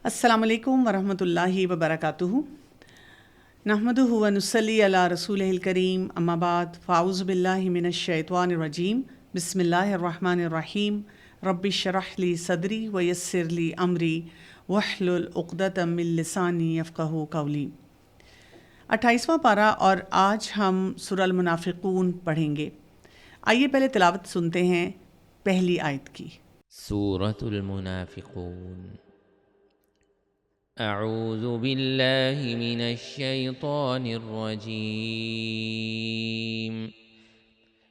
السلام علیکم ورحمۃ اللہ وبرکاتہ۔ نحمدہ و نصلی علی رسولہ الکریم، اما بعد، فاعوذ باللہ من الشیطان الرجیم، بسم اللہ الرحمن الرحیم۔ رب اشرح لی صدری ویسر لی امری واحلل عقدۃ من لسانی یفقہوا قولی۔ 28واں پارہ، اور آج ہم سورہ المنافقون پڑھیں گے۔ آئیے پہلے تلاوت سنتے ہیں پہلی آیت کی۔ سورة المنافقون۔ اعوذ باللہ من الشیطان الرجیم،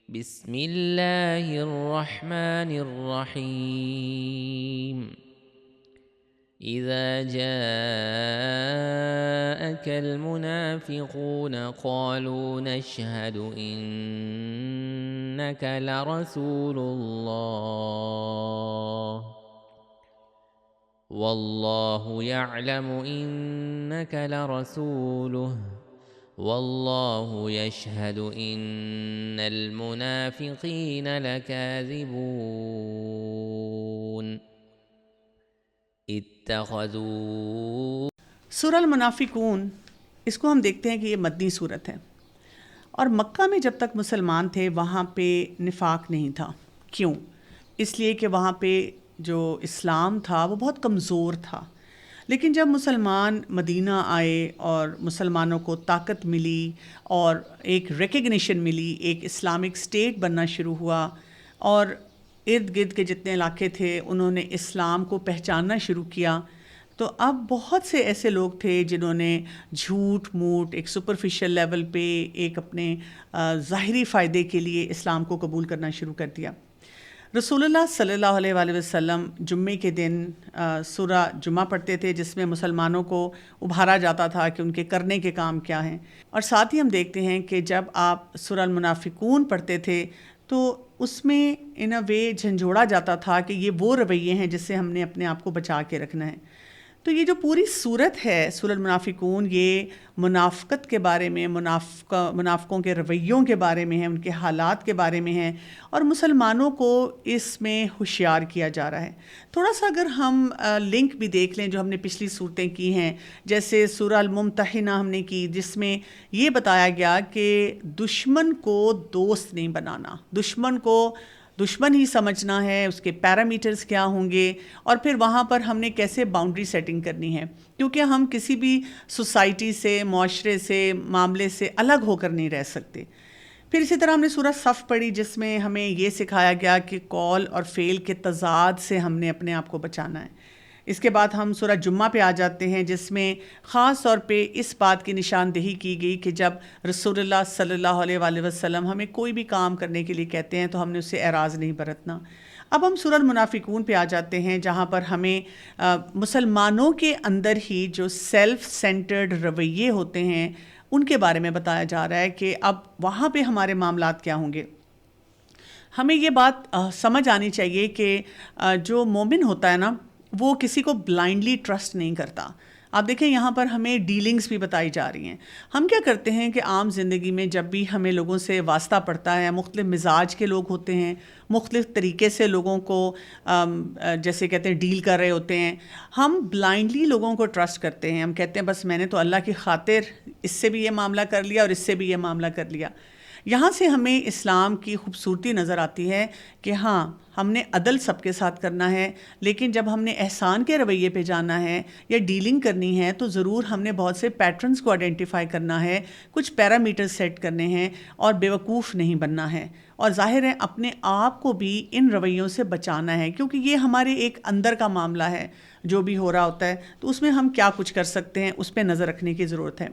بسم اللہ الرحمن الرحیم۔ اذا جاءك المنافقون قالوا نشهد انك لرسول الله والله يعلم انك لرسوله والله يشهد ان المنافقين لكاذبون اتخذوا۔ سورہ المنافقون، اس کو ہم دیکھتے ہیں کہ یہ مدنی صورت ہے، اور مکہ میں جب تک مسلمان تھے وہاں پہ نفاق نہیں تھا۔ کیوں؟ اس لیے کہ وہاں پہ جو اسلام تھا وہ بہت کمزور تھا۔ لیکن جب مسلمان مدینہ آئے اور مسلمانوں کو طاقت ملی اور ایک ریکگنیشن ملی، ایک اسلامک اسٹیٹ بننا شروع ہوا، اور ارد گرد کے جتنے علاقے تھے انہوں نے اسلام کو پہچاننا شروع کیا، تو اب بہت سے ایسے لوگ تھے جنہوں نے جھوٹ موٹ ایک سپرفیشل لیول پہ ایک اپنے ظاہری فائدے کے لیے اسلام کو قبول کرنا شروع کر دیا۔ رسول اللہ صلی اللہ علیہ وآلہ وسلم جمعے کے دن سورہ جمعہ پڑھتے تھے، جس میں مسلمانوں کو ابھارا جاتا تھا کہ ان کے کرنے کے کام کیا ہیں، اور ساتھ ہی ہم دیکھتے ہیں کہ جب آپ سورہ المنافقون پڑھتے تھے تو اس میں ان اے وے جھنجھوڑا جاتا تھا کہ یہ وہ رویے ہیں جس سے ہم نے اپنے آپ کو بچا کے رکھنا ہے۔ تو یہ جو پوری صورت ہے سورہ المنافقون، یہ منافقت کے بارے میں، منافقوں کے رویوں کے بارے میں ہے، ان کے حالات کے بارے میں ہے، اور مسلمانوں کو اس میں ہوشیار کیا جا رہا ہے۔ تھوڑا سا اگر ہم لنک بھی دیکھ لیں جو ہم نے پچھلی صورتیں کی ہیں، جیسے سورہ الممتحنہ ہم نے کی، جس میں یہ بتایا گیا کہ دشمن کو دوست نہیں بنانا، دشمن کو دشمن ہی سمجھنا ہے، اس کے پیرامیٹرز کیا ہوں گے، اور پھر وہاں پر ہم نے کیسے باؤنڈری سیٹنگ کرنی ہے، کیونکہ ہم کسی بھی سوسائٹی سے، معاشرے سے، معاملے سے الگ ہو کر نہیں رہ سکتے۔ پھر اسی طرح ہم نے سورہ صف پڑھی، جس میں ہمیں یہ سکھایا گیا کہ قول اور فعل کے تضاد سے ہم نے اپنے آپ کو بچانا ہے۔ اس کے بعد ہم سورہ جمعہ پہ آ جاتے ہیں، جس میں خاص طور پہ اس بات کی نشاندہی کی گئی کہ جب رسول اللہ صلی اللہ علیہ وآلہ وسلم ہمیں کوئی بھی کام کرنے کے لیے کہتے ہیں تو ہم نے اس سے اعراض نہیں برتنا۔ اب ہم سورہ المنافقون پہ آ جاتے ہیں، جہاں پر ہمیں مسلمانوں کے اندر ہی جو سیلف سینٹرڈ رویے ہوتے ہیں ان کے بارے میں بتایا جا رہا ہے کہ اب وہاں پہ ہمارے معاملات کیا ہوں گے۔ ہمیں یہ بات سمجھ آنی چاہیے کہ جو مومن ہوتا ہے نا، وہ کسی کو بلائنڈلی ٹرسٹ نہیں کرتا۔ آپ دیکھیں یہاں پر ہمیں ڈیلنگز بھی بتائی جا رہی ہیں۔ ہم کیا کرتے ہیں کہ عام زندگی میں جب بھی ہمیں لوگوں سے واسطہ پڑتا ہے، مختلف مزاج کے لوگ ہوتے ہیں، مختلف طریقے سے لوگوں کو جیسے کہتے ہیں ڈیل کر رہے ہوتے ہیں، ہم بلائنڈلی لوگوں کو ٹرسٹ کرتے ہیں۔ ہم کہتے ہیں بس میں نے تو اللہ کی خاطر اس سے بھی یہ معاملہ کر لیا اور اس سے بھی یہ معاملہ کر لیا۔ یہاں سے ہمیں اسلام کی خوبصورتی نظر آتی ہے کہ ہاں، ہم نے عدل سب کے ساتھ کرنا ہے، لیکن جب ہم نے احسان کے رویے پہ جانا ہے یا ڈیلنگ کرنی ہے تو ضرور ہم نے بہت سے پیٹرنز کو آئیڈینٹیفائی کرنا ہے، کچھ پیرامیٹر سیٹ کرنے ہیں، اور بیوقوف نہیں بننا ہے، اور ظاہر ہے اپنے آپ کو بھی ان رویوں سے بچانا ہے، کیونکہ یہ ہمارے ایک اندر کا معاملہ ہے۔ جو بھی ہو رہا ہوتا ہے تو اس میں ہم کیا کچھ کر سکتے ہیں، اس پہ نظر رکھنے کی ضرورت ہے۔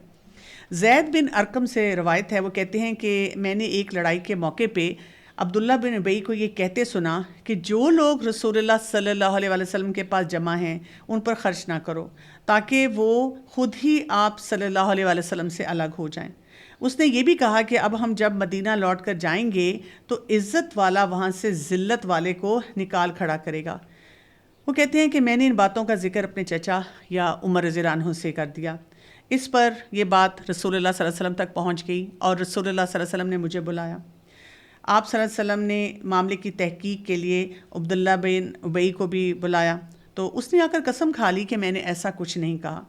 زید بن ارقم سے روایت ہے، وہ کہتے ہیں کہ میں نے ایک لڑائی کے موقع پہ عبداللہ بن ابی کو یہ کہتے سنا کہ جو لوگ رسول اللہ صلی اللہ علیہ وآلہ وسلم کے پاس جمع ہیں ان پر خرچ نہ کرو، تاکہ وہ خود ہی آپ صلی اللہ علیہ وآلہ وسلم سے الگ ہو جائیں۔ اس نے یہ بھی کہا کہ اب ہم جب مدینہ لوٹ کر جائیں گے تو عزت والا وہاں سے ذلت والے کو نکال کھڑا کرے گا۔ وہ کہتے ہیں کہ میں نے ان باتوں کا ذکر اپنے چچا یا عمر رضی اللہ عنہ سے کر دیا۔ اس پر یہ بات رسول اللہ صلی اللہ علیہ وسلم تک پہنچ گئی، اور رسول اللہ صلی اللہ علیہ وسلم نے مجھے بلایا۔ آپ صلی اللہ علیہ وسلم نے معاملے کی تحقیق کے لیے عبداللہ بن ابی کو بھی بلایا، تو اس نے آ کر قسم کھا لی کہ میں نے ایسا کچھ نہیں کہا.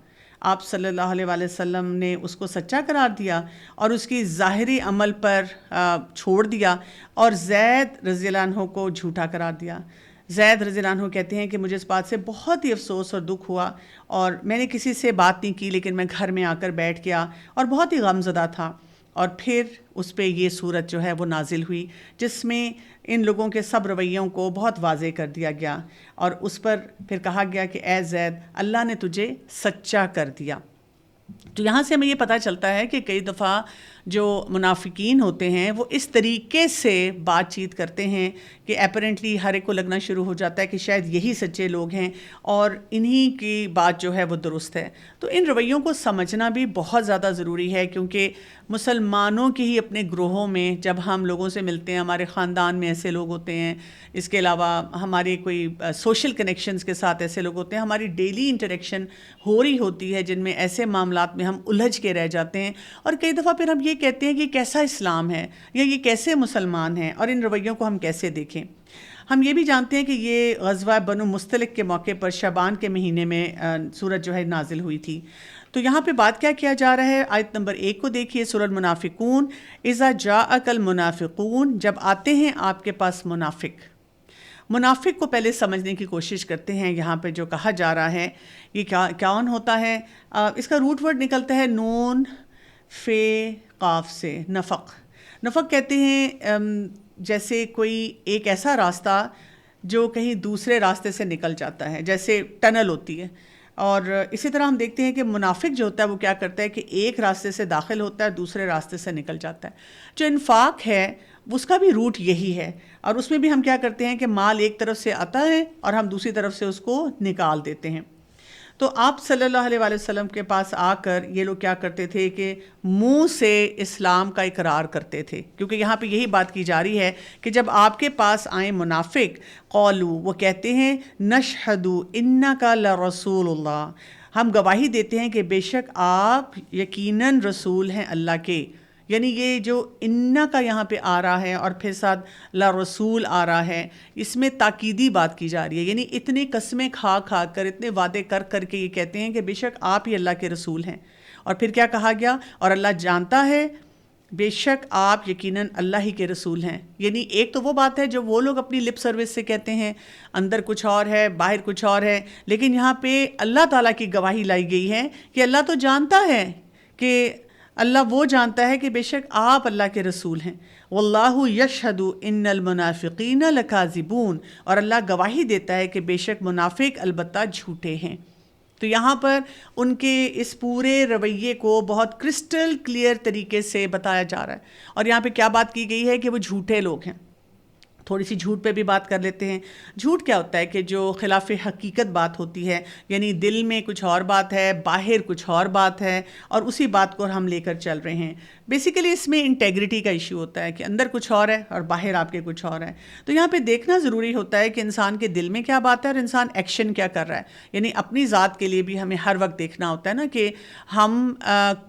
آپ صلی اللہ علیہ وآلہ وسلم نے اس کو سچا قرار دیا اور اس کی ظاہری عمل پر چھوڑ دیا اور زید رضی اللہ عنہ کو جھوٹا قرار دیا. زید رضی اللہ عنہ کہتے ہیں کہ مجھے اس بات سے بہت ہی افسوس اور دکھ ہوا اور میں نے کسی سے بات نہیں کی، لیکن میں گھر میں آ کر بیٹھ گیا اور بہت ہی غم زدہ تھا. اور پھر اس پہ یہ صورت جو ہے وہ نازل ہوئی جس میں ان لوگوں کے سب رویوں کو بہت واضح کر دیا گیا اور اس پر پھر کہا گیا کہ اے زید، اللہ نے تجھے سچا کر دیا. تو یہاں سے ہمیں یہ پتہ چلتا ہے کہ کئی دفعہ جو منافقین ہوتے ہیں وہ اس طریقے سے بات چیت کرتے ہیں کہ اپیرنٹلی ہر ایک کو لگنا شروع ہو جاتا ہے کہ شاید یہی سچے لوگ ہیں اور انہی کی بات جو ہے وہ درست ہے. تو ان رویوں کو سمجھنا بھی بہت زیادہ ضروری ہے، کیونکہ مسلمانوں کے ہی اپنے گروہوں میں جب ہم لوگوں سے ملتے ہیں، ہمارے خاندان میں ایسے لوگ ہوتے ہیں، اس کے علاوہ ہمارے کوئی سوشل کنیکشنز کے ساتھ ایسے لوگ ہوتے ہیں، ہماری ڈیلی انٹریکشن ہو رہی ہوتی ہے جن میں ایسے معاملات میں ہم الجھ کے رہ جاتے ہیں. اور کئی دفعہ پھر ہم یہ کہتے ہیں کہ کیسا اسلام ہے یا یہ کیسے مسلمان ہیں، اور ان رویوں کو ہم کیسے دیکھیں. ہم یہ بھی جانتے ہیں کہ یہ غزوہ بنو مستلق کے موقع پر شعبان کے مہینے میں سورت جو ہے نازل ہوئی تھی. تو یہاں پہ بات کیا جا رہا ہے؟ آیت نمبر 1 کو دیکھیے، سورۃ المنافقون. اذا جاءک المنافقون، جب آتے ہیں آپ کے پاس منافق. منافق کو پہلے سمجھنے کی کوشش کرتے ہیں. یہاں پہ جو کہا جا رہا ہے یہ کون ہوتا ہے؟ اس کا روٹ ورڈ نکلتا ہے نون فے قاف سے، نفق. نفق کہتے ہیں جیسے کوئی ایک ایسا راستہ جو کہیں دوسرے راستے سے نکل جاتا ہے، جیسے ٹنل ہوتی ہے. اور اسی طرح ہم دیکھتے ہیں کہ منافق جو ہوتا ہے وہ کیا کرتا ہے کہ ایک راستے سے داخل ہوتا ہے، دوسرے راستے سے نکل جاتا ہے. جو انفاق ہے اس کا بھی روٹ یہی ہے، اور اس میں بھی ہم کیا کرتے ہیں کہ مال ایک طرف سے آتا ہے اور ہم دوسری طرف سے اس کو نکال دیتے ہیں. تو آپ صلی اللہ علیہ وآلہ وسلم کے پاس آ کر یہ لوگ کیا کرتے تھے کہ منہ سے اسلام کا اقرار کرتے تھے، کیونکہ یہاں پہ یہی بات کی جا رہی ہے کہ جب آپ کے پاس آئیں منافق، قولو، وہ کہتے ہیں نشہد انک لرسول اللہ، ہم گواہی دیتے ہیں کہ بے شک آپ یقیناً رسول ہیں اللہ کے. یعنی یہ جو انا کا یہاں پہ آ رہا ہے اور پھر ساتھ لا رسول آ رہا ہے، اس میں تاکیدی بات کی جا رہی ہے. یعنی اتنی قسمیں کھا کر، اتنے وعدے کر کے یہ کہتے ہیں کہ بے شک آپ ہی اللہ کے رسول ہیں. اور پھر کیا کہا گیا؟ اور اللہ جانتا ہے بے شک آپ یقیناً اللہ ہی کے رسول ہیں. یعنی ایک تو وہ بات ہے جو وہ لوگ اپنی لپ سروس سے کہتے ہیں، اندر کچھ اور ہے، باہر کچھ اور ہے. لیکن یہاں پہ اللہ تعالیٰ کی گواہی لائی گئی ہے کہ اللہ تو جانتا ہے کہ اللہ وہ جانتا ہے کہ بے شک آپ اللہ کے رسول ہیں. واللہ یشہد ان المنافقین لکاذبون، اور اللہ گواہی دیتا ہے کہ بے شک منافق البتہ جھوٹے ہیں. تو یہاں پر ان کے اس پورے رویے کو بہت کرسٹل کلیئر طریقے سے بتایا جا رہا ہے. اور یہاں پہ کیا بات کی گئی ہے کہ وہ جھوٹے لوگ ہیں. تھوڑی سی جھوٹ پہ بھی بات کر لیتے ہیں. جھوٹ کیا ہوتا ہے کہ جو خلاف حقیقت بات ہوتی ہے، یعنی دل میں کچھ اور بات ہے، باہر کچھ اور بات ہے، اور اسی بات کو ہم لے کر چل رہے ہیں. بیسیکلی اس میں انٹیگریٹی کا ایشو ہوتا ہے کہ اندر کچھ اور ہے اور باہر آپ کے کچھ اور ہے. تو یہاں پہ دیکھنا ضروری ہوتا ہے کہ انسان کے دل میں کیا بات ہے اور انسان ایکشن کیا کر رہا ہے. یعنی اپنی ذات کے لیے بھی ہمیں ہر وقت دیکھنا ہوتا ہے نا کہ ہم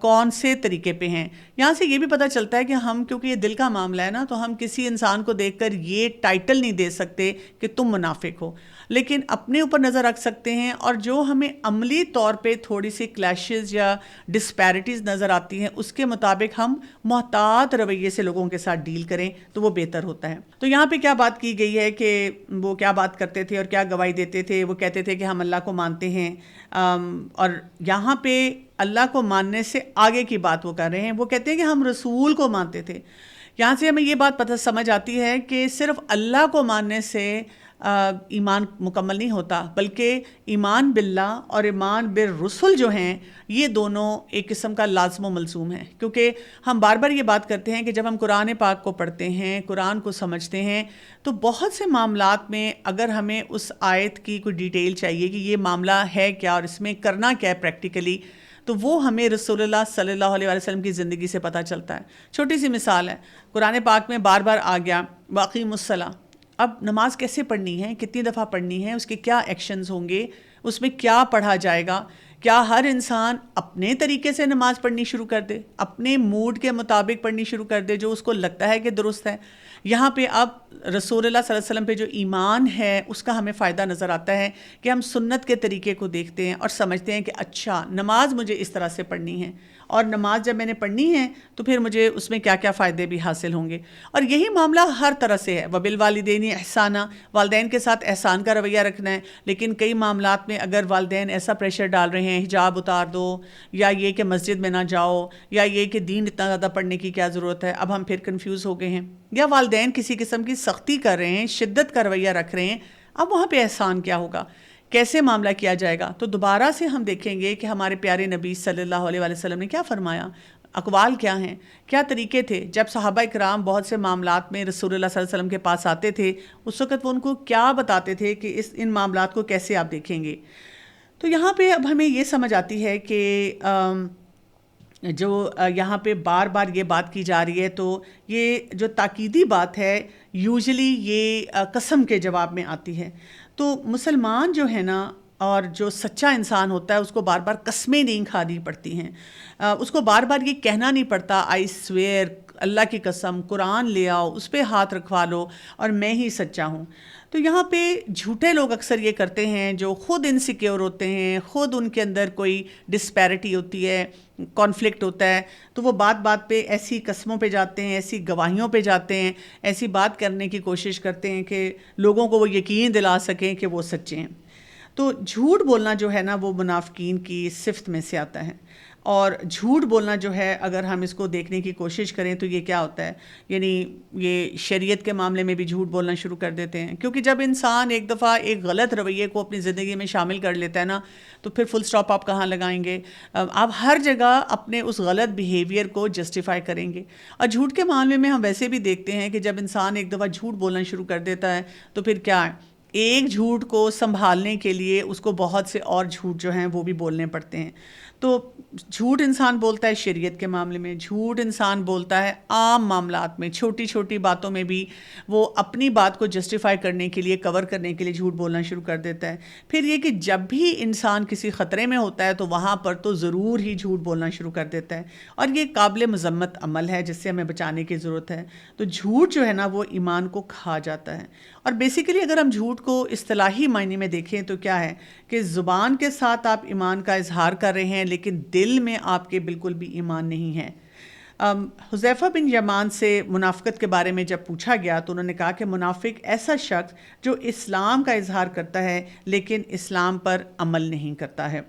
کون سے طریقے پہ ہیں. یہاں سے یہ بھی پتہ چلتا ہے کہ ہم، کیونکہ یہ دل کا معاملہ ہے نا، تو ہم کسی انسان کو دیکھ کر یہ ٹائٹل نہیں دے سکتے کہ تم منافق ہو، لیکن اپنے اوپر نظر رکھ سکتے ہیں. اور جو ہمیں عملی طور پہ تھوڑی سی کلیشز یا ڈسپیرٹیز نظر آتی ہیں، اس کے مطابق ہم محتاط رویے سے لوگوں کے ساتھ ڈیل کریں تو وہ بہتر ہوتا ہے. تو یہاں پہ کیا بات کی گئی ہے کہ وہ کیا بات کرتے تھے اور کیا گواہی دیتے تھے؟ وہ کہتے تھے کہ ہم اللہ کو مانتے ہیں، اور یہاں پہ اللہ کو ماننے سے آگے کی بات وہ کر رہے ہیں. وہ کہتے ہیں کہ ہم رسول کو مانتے تھے. یہاں سے ہمیں یہ بات پتہ سمجھ آتی ہے کہ صرف اللہ کو ماننے سے ایمان مکمل نہیں ہوتا، بلکہ ایمان باللہ اور ایمان بالرسل جو ہیں یہ دونوں ایک قسم کا لازم و ملزوم ہے. کیونکہ ہم بار بار یہ بات کرتے ہیں کہ جب ہم قرآن پاک کو پڑھتے ہیں، قرآن کو سمجھتے ہیں، تو بہت سے معاملات میں اگر ہمیں اس آیت کی کوئی ڈیٹیل چاہیے کہ یہ معاملہ ہے کیا اور اس میں کرنا کیا ہے پریکٹیکلی، تو وہ ہمیں رسول اللہ صلی اللہ علیہ وسلم کی زندگی سے پتہ چلتا ہے. چھوٹی سی مثال ہے، قرآن پاک میں بار بار آ گیا واقیم الصلاۃ. اب نماز کیسے پڑھنی ہے، کتنی دفعہ پڑھنی ہے، اس کے کیا ایکشنز ہوں گے، اس میں کیا پڑھا جائے گا، کیا ہر انسان اپنے طریقے سے نماز پڑھنی شروع کر دے، اپنے موڈ کے مطابق پڑھنی شروع کر دے جو اس کو لگتا ہے کہ درست ہے؟ یہاں پہ اب رسول اللہ صلی اللہ علیہ وسلم پہ جو ایمان ہے اس کا ہمیں فائدہ نظر آتا ہے کہ ہم سنت کے طریقے کو دیکھتے ہیں اور سمجھتے ہیں کہ اچھا نماز مجھے اس طرح سے پڑھنی ہے، اور نماز جب میں نے پڑھنی ہے تو پھر مجھے اس میں کیا کیا فائدے بھی حاصل ہوں گے۔ اور یہی معاملہ ہر طرح سے ہے، وبالوالدین احسانا، والدین کے ساتھ احسان کا رویہ رکھنا ہے، لیکن کئی معاملات میں اگر والدین ایسا پریشر ڈال رہے ہیں حجاب اتار دو، یا یہ کہ مسجد میں نہ جاؤ، یا یہ کہ دین اتنا زیادہ پڑھنے کی کیا ضرورت ہے، اب ہم پھر کنفیوز ہو گئے ہیں، یا والدین کسی قسم کی سختی کر رہے ہیں، شدت کا رویہ رکھ رہے ہیں، اب وہاں پہ احسان کیا ہوگا، کیسے معاملہ کیا جائے گا؟ تو دوبارہ سے ہم دیکھیں گے کہ ہمارے پیارے نبی صلی اللہ علیہ وآلہ وسلم نے کیا فرمایا، اقوال کیا ہیں، کیا طریقے تھے۔ جب صحابہ کرام بہت سے معاملات میں رسول اللہ صلی اللہ علیہ وسلم کے پاس آتے تھے، اس وقت وہ ان کو کیا بتاتے تھے کہ ان معاملات کو کیسے آپ دیکھیں گے۔ تو یہاں پہ اب ہمیں یہ سمجھ آتی ہے کہ جو یہاں پہ بار بار یہ بات کی جا رہی ہے، تو یہ جو تاکیدی بات ہے یوزلی یہ قسم کے جواب میں آتی ہے۔ تو مسلمان جو ہے نا، اور جو سچا انسان ہوتا ہے اس کو بار بار قسمیں نہیں کھانی پڑتی ہیں، اس کو بار بار یہ کہنا نہیں پڑتا آئی سویئر، اللہ کی قسم، قرآن لے آؤ، اس پہ ہاتھ رکھوا لو اور میں ہی سچا ہوں۔ تو یہاں پہ جھوٹے لوگ اکثر یہ کرتے ہیں جو خود انسیکیور ہوتے ہیں، خود ان کے اندر کوئی ڈسپیرٹی ہوتی ہے، کانفلکٹ ہوتا ہے، تو وہ بات بات پہ ایسی قسموں پہ جاتے ہیں، ایسی گواہیوں پہ جاتے ہیں، ایسی بات کرنے کی کوشش کرتے ہیں کہ لوگوں کو وہ یقین دلا سکیں کہ وہ سچے ہیں۔ تو جھوٹ بولنا جو ہے نا وہ منافقین کی صفت میں سے آتا ہے، اور جھوٹ بولنا جو ہے اگر ہم اس کو دیکھنے کی کوشش کریں تو یہ کیا ہوتا ہے، یعنی یہ شریعت کے معاملے میں بھی جھوٹ بولنا شروع کر دیتے ہیں، کیونکہ جب انسان ایک دفعہ ایک غلط رویے کو اپنی زندگی میں شامل کر لیتا ہے نا، تو پھر فل سٹاپ آپ کہاں لگائیں گے؟ آپ ہر جگہ اپنے اس غلط بیہیویئر کو جسٹیفائی کریں گے۔ اور جھوٹ کے معاملے میں ہم ویسے بھی دیکھتے ہیں کہ جب انسان ایک دفعہ جھوٹ بولنا شروع کر دیتا ہے تو پھر کیا ہے، ایک جھوٹ کو سنبھالنے کے لیے اس کو بہت سے اور جھوٹ جو ہیں وہ بھی بولنے پڑتے ہیں۔ تو جھوٹ انسان بولتا ہے شریعت کے معاملے میں، جھوٹ انسان بولتا ہے عام معاملات میں، چھوٹی چھوٹی باتوں میں بھی وہ اپنی بات کو جسٹیفائی کرنے کے لیے، کور کرنے کے لیے جھوٹ بولنا شروع کر دیتا ہے۔ پھر یہ کہ جب بھی انسان کسی خطرے میں ہوتا ہے تو وہاں پر تو ضرور ہی جھوٹ بولنا شروع کر دیتا ہے، اور یہ قابل مذمت عمل ہے جس سے ہمیں بچانے کی ضرورت ہے۔ تو جھوٹ جو ہے نا وہ ایمان کو کھا جاتا ہے، اور بیسیکلی اگر ہم جھوٹ کو اصطلاحی معنی میں دیکھیں تو کیا ہے کہ زبان کے ساتھ آپ ایمان کا اظہار کر رہے ہیں لیکن دل میں آپ کے بالکل بھی ایمان نہیں ہے۔ حذیفہ بن یمان سے منافقت کے بارے میں جب پوچھا گیا تو انہوں نے کہا کہ منافق ایسا شخص جو اسلام کا اظہار کرتا ہے لیکن اسلام پر عمل نہیں کرتا ہے۔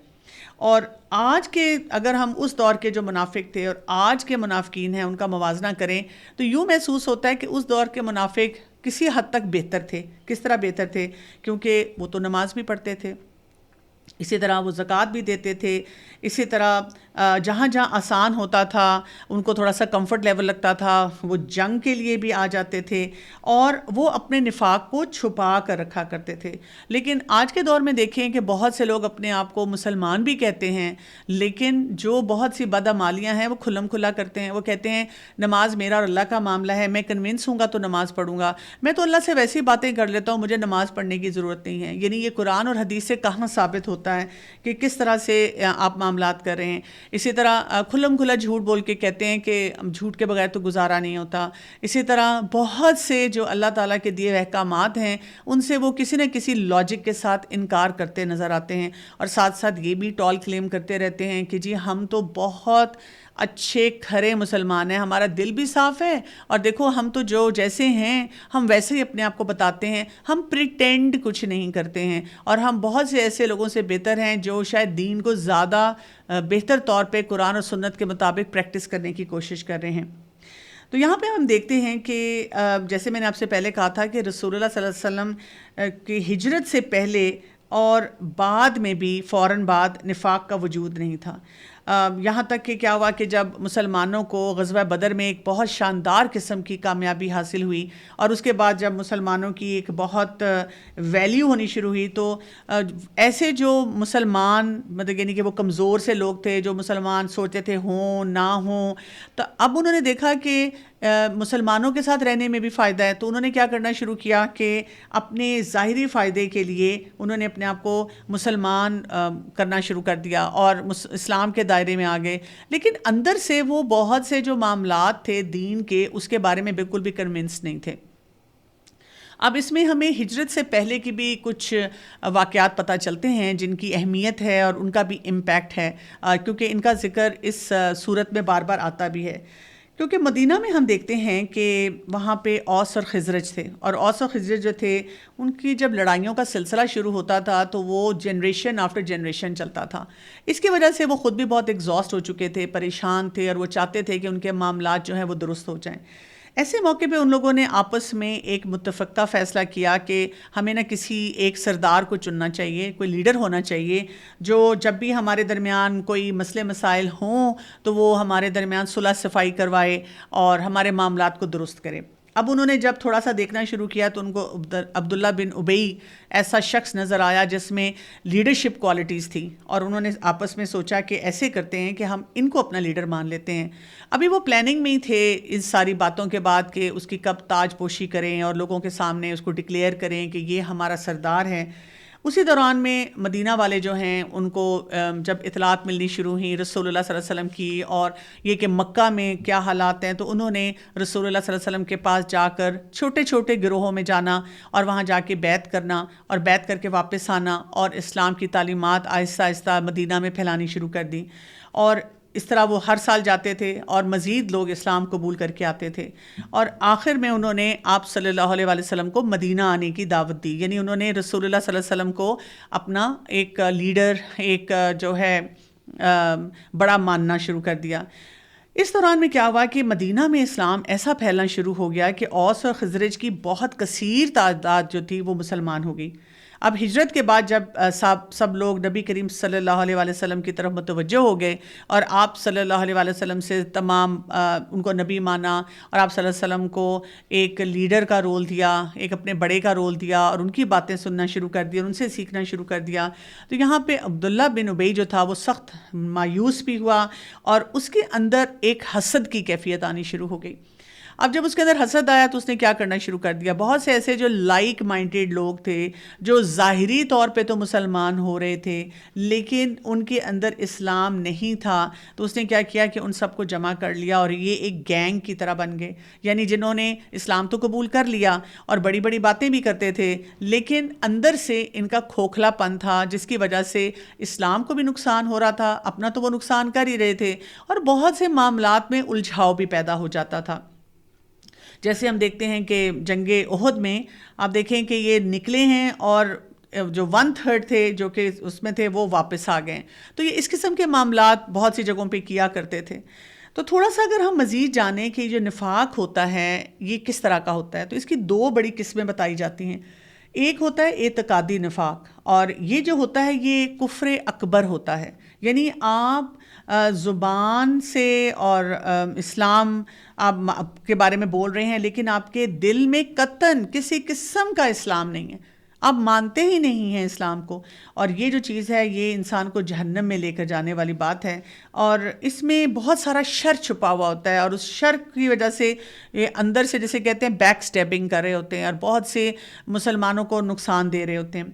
اور آج کے اگر ہم اس دور کے جو منافق تھے اور آج کے منافقین ہیں ان کا موازنہ کریں تو یوں محسوس ہوتا ہے کہ اس دور کے منافق کسی حد تک بہتر تھے۔ کس طرح بہتر تھے؟ کیونکہ وہ تو نماز بھی پڑھتے تھے، اسی طرح وہ زکوٰۃ بھی دیتے تھے، اسی طرح جہاں جہاں آسان ہوتا تھا ان کو تھوڑا سا کمفرٹ لیول لگتا تھا وہ جنگ کے لیے بھی آ جاتے تھے، اور وہ اپنے نفاق کو چھپا کر رکھا کرتے تھے۔ لیکن آج کے دور میں دیکھیں کہ بہت سے لوگ اپنے آپ کو مسلمان بھی کہتے ہیں، لیکن جو بہت سی بدعمالیاں ہیں وہ کھلم کھلا کرتے ہیں۔ وہ کہتے ہیں نماز میرا اور اللہ کا معاملہ ہے، میں کنونس ہوں گا تو نماز پڑھوں گا، میں تو اللہ سے ویسی باتیں کر لیتا ہوں، مجھے نماز پڑھنے کی ضرورت نہیں ہے۔ یعنی یہ قرآن اور حدیث سے کہاں ثابت ہوتا ہے کہ کس طرح سے آپ معاملات کر رہے ہیں؟ اسی طرح کھلم کھلا جھوٹ بول کے کہتے ہیں کہ جھوٹ کے بغیر تو گزارا نہیں ہوتا۔ اسی طرح بہت سے جو اللہ تعالیٰ کے دیے ہوئے احکامات ہیں ان سے وہ کسی نہ کسی لاجک کے ساتھ انکار کرتے نظر آتے ہیں، اور ساتھ ساتھ یہ بھی ٹال کلیم کرتے رہتے ہیں کہ جی ہم تو بہت اچھے کھرے مسلمان ہیں، ہمارا دل بھی صاف ہے، اور دیکھو ہم تو جو جیسے ہیں ہم ویسے ہی اپنے آپ کو بتاتے ہیں، ہم پریٹینڈ کچھ نہیں کرتے ہیں، اور ہم بہت سے ایسے لوگوں سے بہتر ہیں جو شاید دین کو زیادہ بہتر طور پہ قرآن اور سنت کے مطابق پریکٹس کرنے کی کوشش کر رہے ہیں۔ تو یہاں پہ ہم دیکھتے ہیں کہ جیسے میں نے آپ سے پہلے کہا تھا کہ رسول اللہ صلی اللہ علیہ وسلم کی ہجرت سے پہلے اور بعد میں بھی فوراً بعد نفاق کا وجود نہیں تھا۔ یہاں تک کہ کیا ہوا کہ جب مسلمانوں کو غزوہ بدر میں ایک بہت شاندار قسم کی کامیابی حاصل ہوئی اور اس کے بعد جب مسلمانوں کی ایک بہت ویلیو ہونی شروع ہوئی تو ایسے جو مسلمان مطلب یعنی کہ وہ کمزور سے لوگ تھے جو مسلمان سوچتے تھے ہوں نہ ہوں، تو اب انہوں نے دیکھا کہ مسلمانوں کے ساتھ رہنے میں بھی فائدہ ہے، تو انہوں نے کیا کرنا شروع کیا کہ اپنے ظاہری فائدے کے لیے انہوں نے اپنے آپ کو مسلمان کرنا شروع کر دیا اور اسلام کے دائرے میں آ گئے، لیکن اندر سے وہ بہت سے جو معاملات تھے دین کے اس کے بارے میں بالکل بھی کنونس نہیں تھے۔ اب اس میں ہمیں ہجرت سے پہلے کی بھی کچھ واقعات پتہ چلتے ہیں جن کی اہمیت ہے اور ان کا بھی امپیکٹ ہے، کیونکہ ان کا ذکر اس صورت میں بار بار آتا بھی ہے۔ کیونکہ مدینہ میں ہم دیکھتے ہیں کہ وہاں پہ اوس اور خزرج تھے، اور اوس اور خزرج جو تھے ان کی جب لڑائیوں کا سلسلہ شروع ہوتا تھا تو وہ جنریشن آفٹر جنریشن چلتا تھا۔ اس کی وجہ سے وہ خود بھی بہت ایگزاسٹ ہو چکے تھے، پریشان تھے، اور وہ چاہتے تھے کہ ان کے معاملات جو ہیں وہ درست ہو جائیں۔ ایسے موقع پہ ان لوگوں نے آپس میں ایک متفقہ فیصلہ کیا کہ ہمیں نہ کسی ایک سردار کو چننا چاہیے، کوئی لیڈر ہونا چاہیے جو جب بھی ہمارے درمیان کوئی مسئلے مسائل ہوں تو وہ ہمارے درمیان صلح صفائی کروائے اور ہمارے معاملات کو درست کرے۔ اب انہوں نے جب تھوڑا سا دیکھنا شروع کیا تو ان کو عبداللہ بن ابی ایسا شخص نظر آیا جس میں لیڈرشپ کوالٹیز تھیں، اور انہوں نے آپس میں سوچا کہ ایسے کرتے ہیں کہ ہم ان کو اپنا لیڈر مان لیتے ہیں۔ ابھی وہ پلاننگ میں ہی تھے اس ساری باتوں کے بعد کہ اس کی کب تاج پوشی کریں اور لوگوں کے سامنے اس کو ڈکلیئر کریں کہ یہ ہمارا سردار ہے۔ اسی دوران میں مدینہ والے جو ہیں ان کو جب اطلاعات ملنی شروع ہوئی رسول اللہ صلی اللہ علیہ وسلم کی اور یہ کہ مکہ میں کیا حالات ہیں، تو انہوں نے رسول اللہ صلی اللہ علیہ وسلم کے پاس جا کر چھوٹے چھوٹے گروہوں میں جانا اور وہاں جا کے بیعت کرنا اور بیعت کر کے واپس آنا اور اسلام کی تعلیمات آہستہ آہستہ مدینہ میں پھیلانی شروع کر دی، اور اس طرح وہ ہر سال جاتے تھے اور مزید لوگ اسلام قبول کر کے آتے تھے، اور آخر میں انہوں نے آپ صلی اللہ علیہ وآلہ وسلم کو مدینہ آنے کی دعوت دی، یعنی انہوں نے رسول اللہ صلی اللہ علیہ وسلم کو اپنا ایک لیڈر، ایک جو ہے بڑا ماننا شروع کر دیا۔ اس دوران میں کیا ہوا کہ مدینہ میں اسلام ایسا پھیلنا شروع ہو گیا کہ اوس اور خزرج کی بہت کثیر تعداد جو تھی وہ مسلمان ہو گئی۔ اب ہجرت کے بعد جب سب لوگ نبی کریم صلی اللہ علیہ وآلہ وسلم کی طرف متوجہ ہو گئے اور آپ صلی اللہ علیہ وآلہ وسلم سے تمام ان کو نبی مانا اور آپ صلی اللہ علیہ وسلم کو ایک لیڈر کا رول دیا، ایک اپنے بڑے کا رول دیا اور ان کی باتیں سننا شروع کر دی اور ان سے سیکھنا شروع کر دیا، تو یہاں پہ عبداللہ بن ابی جو تھا وہ سخت مایوس بھی ہوا اور اس کے اندر ایک حسد کی کیفیت آنی شروع ہو گئی۔ اب جب اس کے اندر حسد آیا تو اس نے کیا کرنا شروع کر دیا، بہت سے ایسے جو لائک مائنڈیڈ لوگ تھے جو ظاہری طور پہ تو مسلمان ہو رہے تھے لیکن ان کے اندر اسلام نہیں تھا، تو اس نے کیا کیا کہ ان سب کو جمع کر لیا اور یہ ایک گینگ کی طرح بن گئے، یعنی جنہوں نے اسلام تو قبول کر لیا اور بڑی بڑی باتیں بھی کرتے تھے لیکن اندر سے ان کا کھوکھلا پن تھا جس کی وجہ سے اسلام کو بھی نقصان ہو رہا تھا، اپنا تو وہ نقصان کر ہی رہے تھے اور بہت سے معاملات میں الجھاؤ بھی پیدا ہو جاتا تھا۔ جیسے ہم دیکھتے ہیں کہ جنگ احد میں آپ دیکھیں کہ یہ نکلے ہیں اور جو 1/3 تھے جو کہ اس میں تھے وہ واپس آ گئے، تو یہ اس قسم کے معاملات بہت سی جگہوں پہ کیا کرتے تھے۔ تو تھوڑا سا اگر ہم مزید جانیں کہ جو نفاق ہوتا ہے یہ کس طرح کا ہوتا ہے تو اس کی 2 بڑی قسمیں بتائی جاتی ہیں۔ ایک ہوتا ہے اعتقادی نفاق، اور یہ جو ہوتا ہے یہ کفر اکبر ہوتا ہے، یعنی آپ زبان سے اور اسلام آپ کے بارے میں بول رہے ہیں لیکن آپ کے دل میں قطعاً کسی قسم کا اسلام نہیں ہے، آپ مانتے ہی نہیں ہیں اسلام کو، اور یہ جو چیز ہے یہ انسان کو جہنم میں لے کر جانے والی بات ہے، اور اس میں بہت سارا شر چھپا ہوا ہوتا ہے اور اس شر کی وجہ سے یہ اندر سے جسے کہتے ہیں بیک سٹیپنگ کر رہے ہوتے ہیں اور بہت سے مسلمانوں کو نقصان دے رہے ہوتے ہیں۔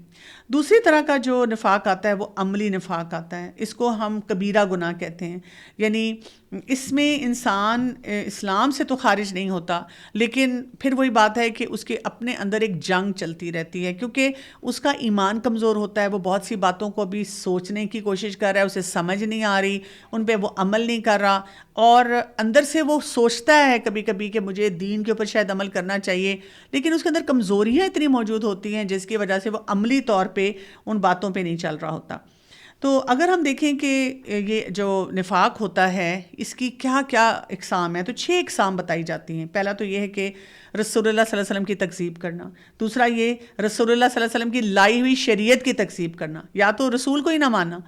دوسری طرح کا جو نفاق آتا ہے وہ عملی نفاق آتا ہے، اس کو ہم کبیرہ گناہ کہتے ہیں، یعنی اس میں انسان اسلام سے تو خارج نہیں ہوتا لیکن پھر وہی بات ہے کہ اس کے اپنے اندر ایک جنگ چلتی رہتی ہے کیونکہ اس کا ایمان کمزور ہوتا ہے، وہ بہت سی باتوں کو بھی سوچنے کی کوشش کر رہا ہے، اسے سمجھ نہیں آ رہی، ان پہ وہ عمل نہیں کر رہا، اور اندر سے وہ سوچتا ہے کبھی کبھی کہ مجھے دین کے اوپر شاید عمل کرنا چاہیے لیکن اس کے اندر کمزوریاں اتنی موجود ہوتی ہیں جس کی وجہ سے وہ عملی طور پہ ان باتوں پہ نہیں چل رہا ہوتا۔ تو اگر ہم دیکھیں کہ یہ جو نفاق ہوتا ہے اس کی کیا کیا اقسام ہیں تو 6 اقسام بتائی جاتی ہیں۔ پہلا تو یہ ہے کہ رسول اللہ صلی اللہ علیہ وسلم کی تکذیب کرنا، دوسرا یہ رسول اللہ صلی اللہ علیہ وسلم کی لائی ہوئی شریعت کی تکذیب کرنا، یا تو رسول کو ہی نہ ماننا،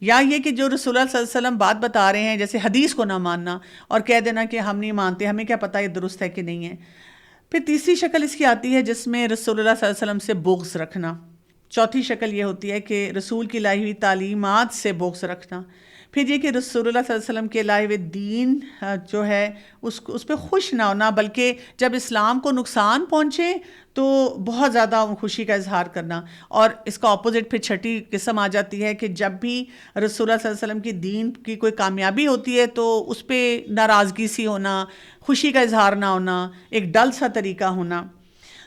یا یہ کہ جو رسول اللہ صلی اللہ علیہ وسلم بات بتا رہے ہیں جیسے حدیث کو نہ ماننا اور کہہ دینا کہ ہم نہیں مانتے، ہمیں کیا پتہ یہ درست ہے کہ نہیں ہے۔ پھر تیسری شکل اس کی آتی ہے جس میں رسول اللہ صلی اللہ علیہ وسلم سے بغض رکھنا۔ چوتھی شکل یہ ہوتی ہے کہ رسول کی لائی ہوئی تعلیمات سے بغض رکھنا۔ پھر یہ کہ رسول اللہ صلی اللہ علیہ وسلم کے لائے ہوئے دین جو ہے اس پہ خوش نہ ہونا، بلکہ جب اسلام کو نقصان پہنچے تو بہت زیادہ خوشی کا اظہار کرنا۔ اور اس کا اپوزٹ پھر چھٹی قسم آ جاتی ہے کہ جب بھی رسول اللہ صلی اللہ علیہ وسلم کی دین کی کوئی کامیابی ہوتی ہے تو اس پہ ناراضگی سی ہونا، خوشی کا اظہار نہ ہونا، ایک ڈل سا طریقہ ہونا۔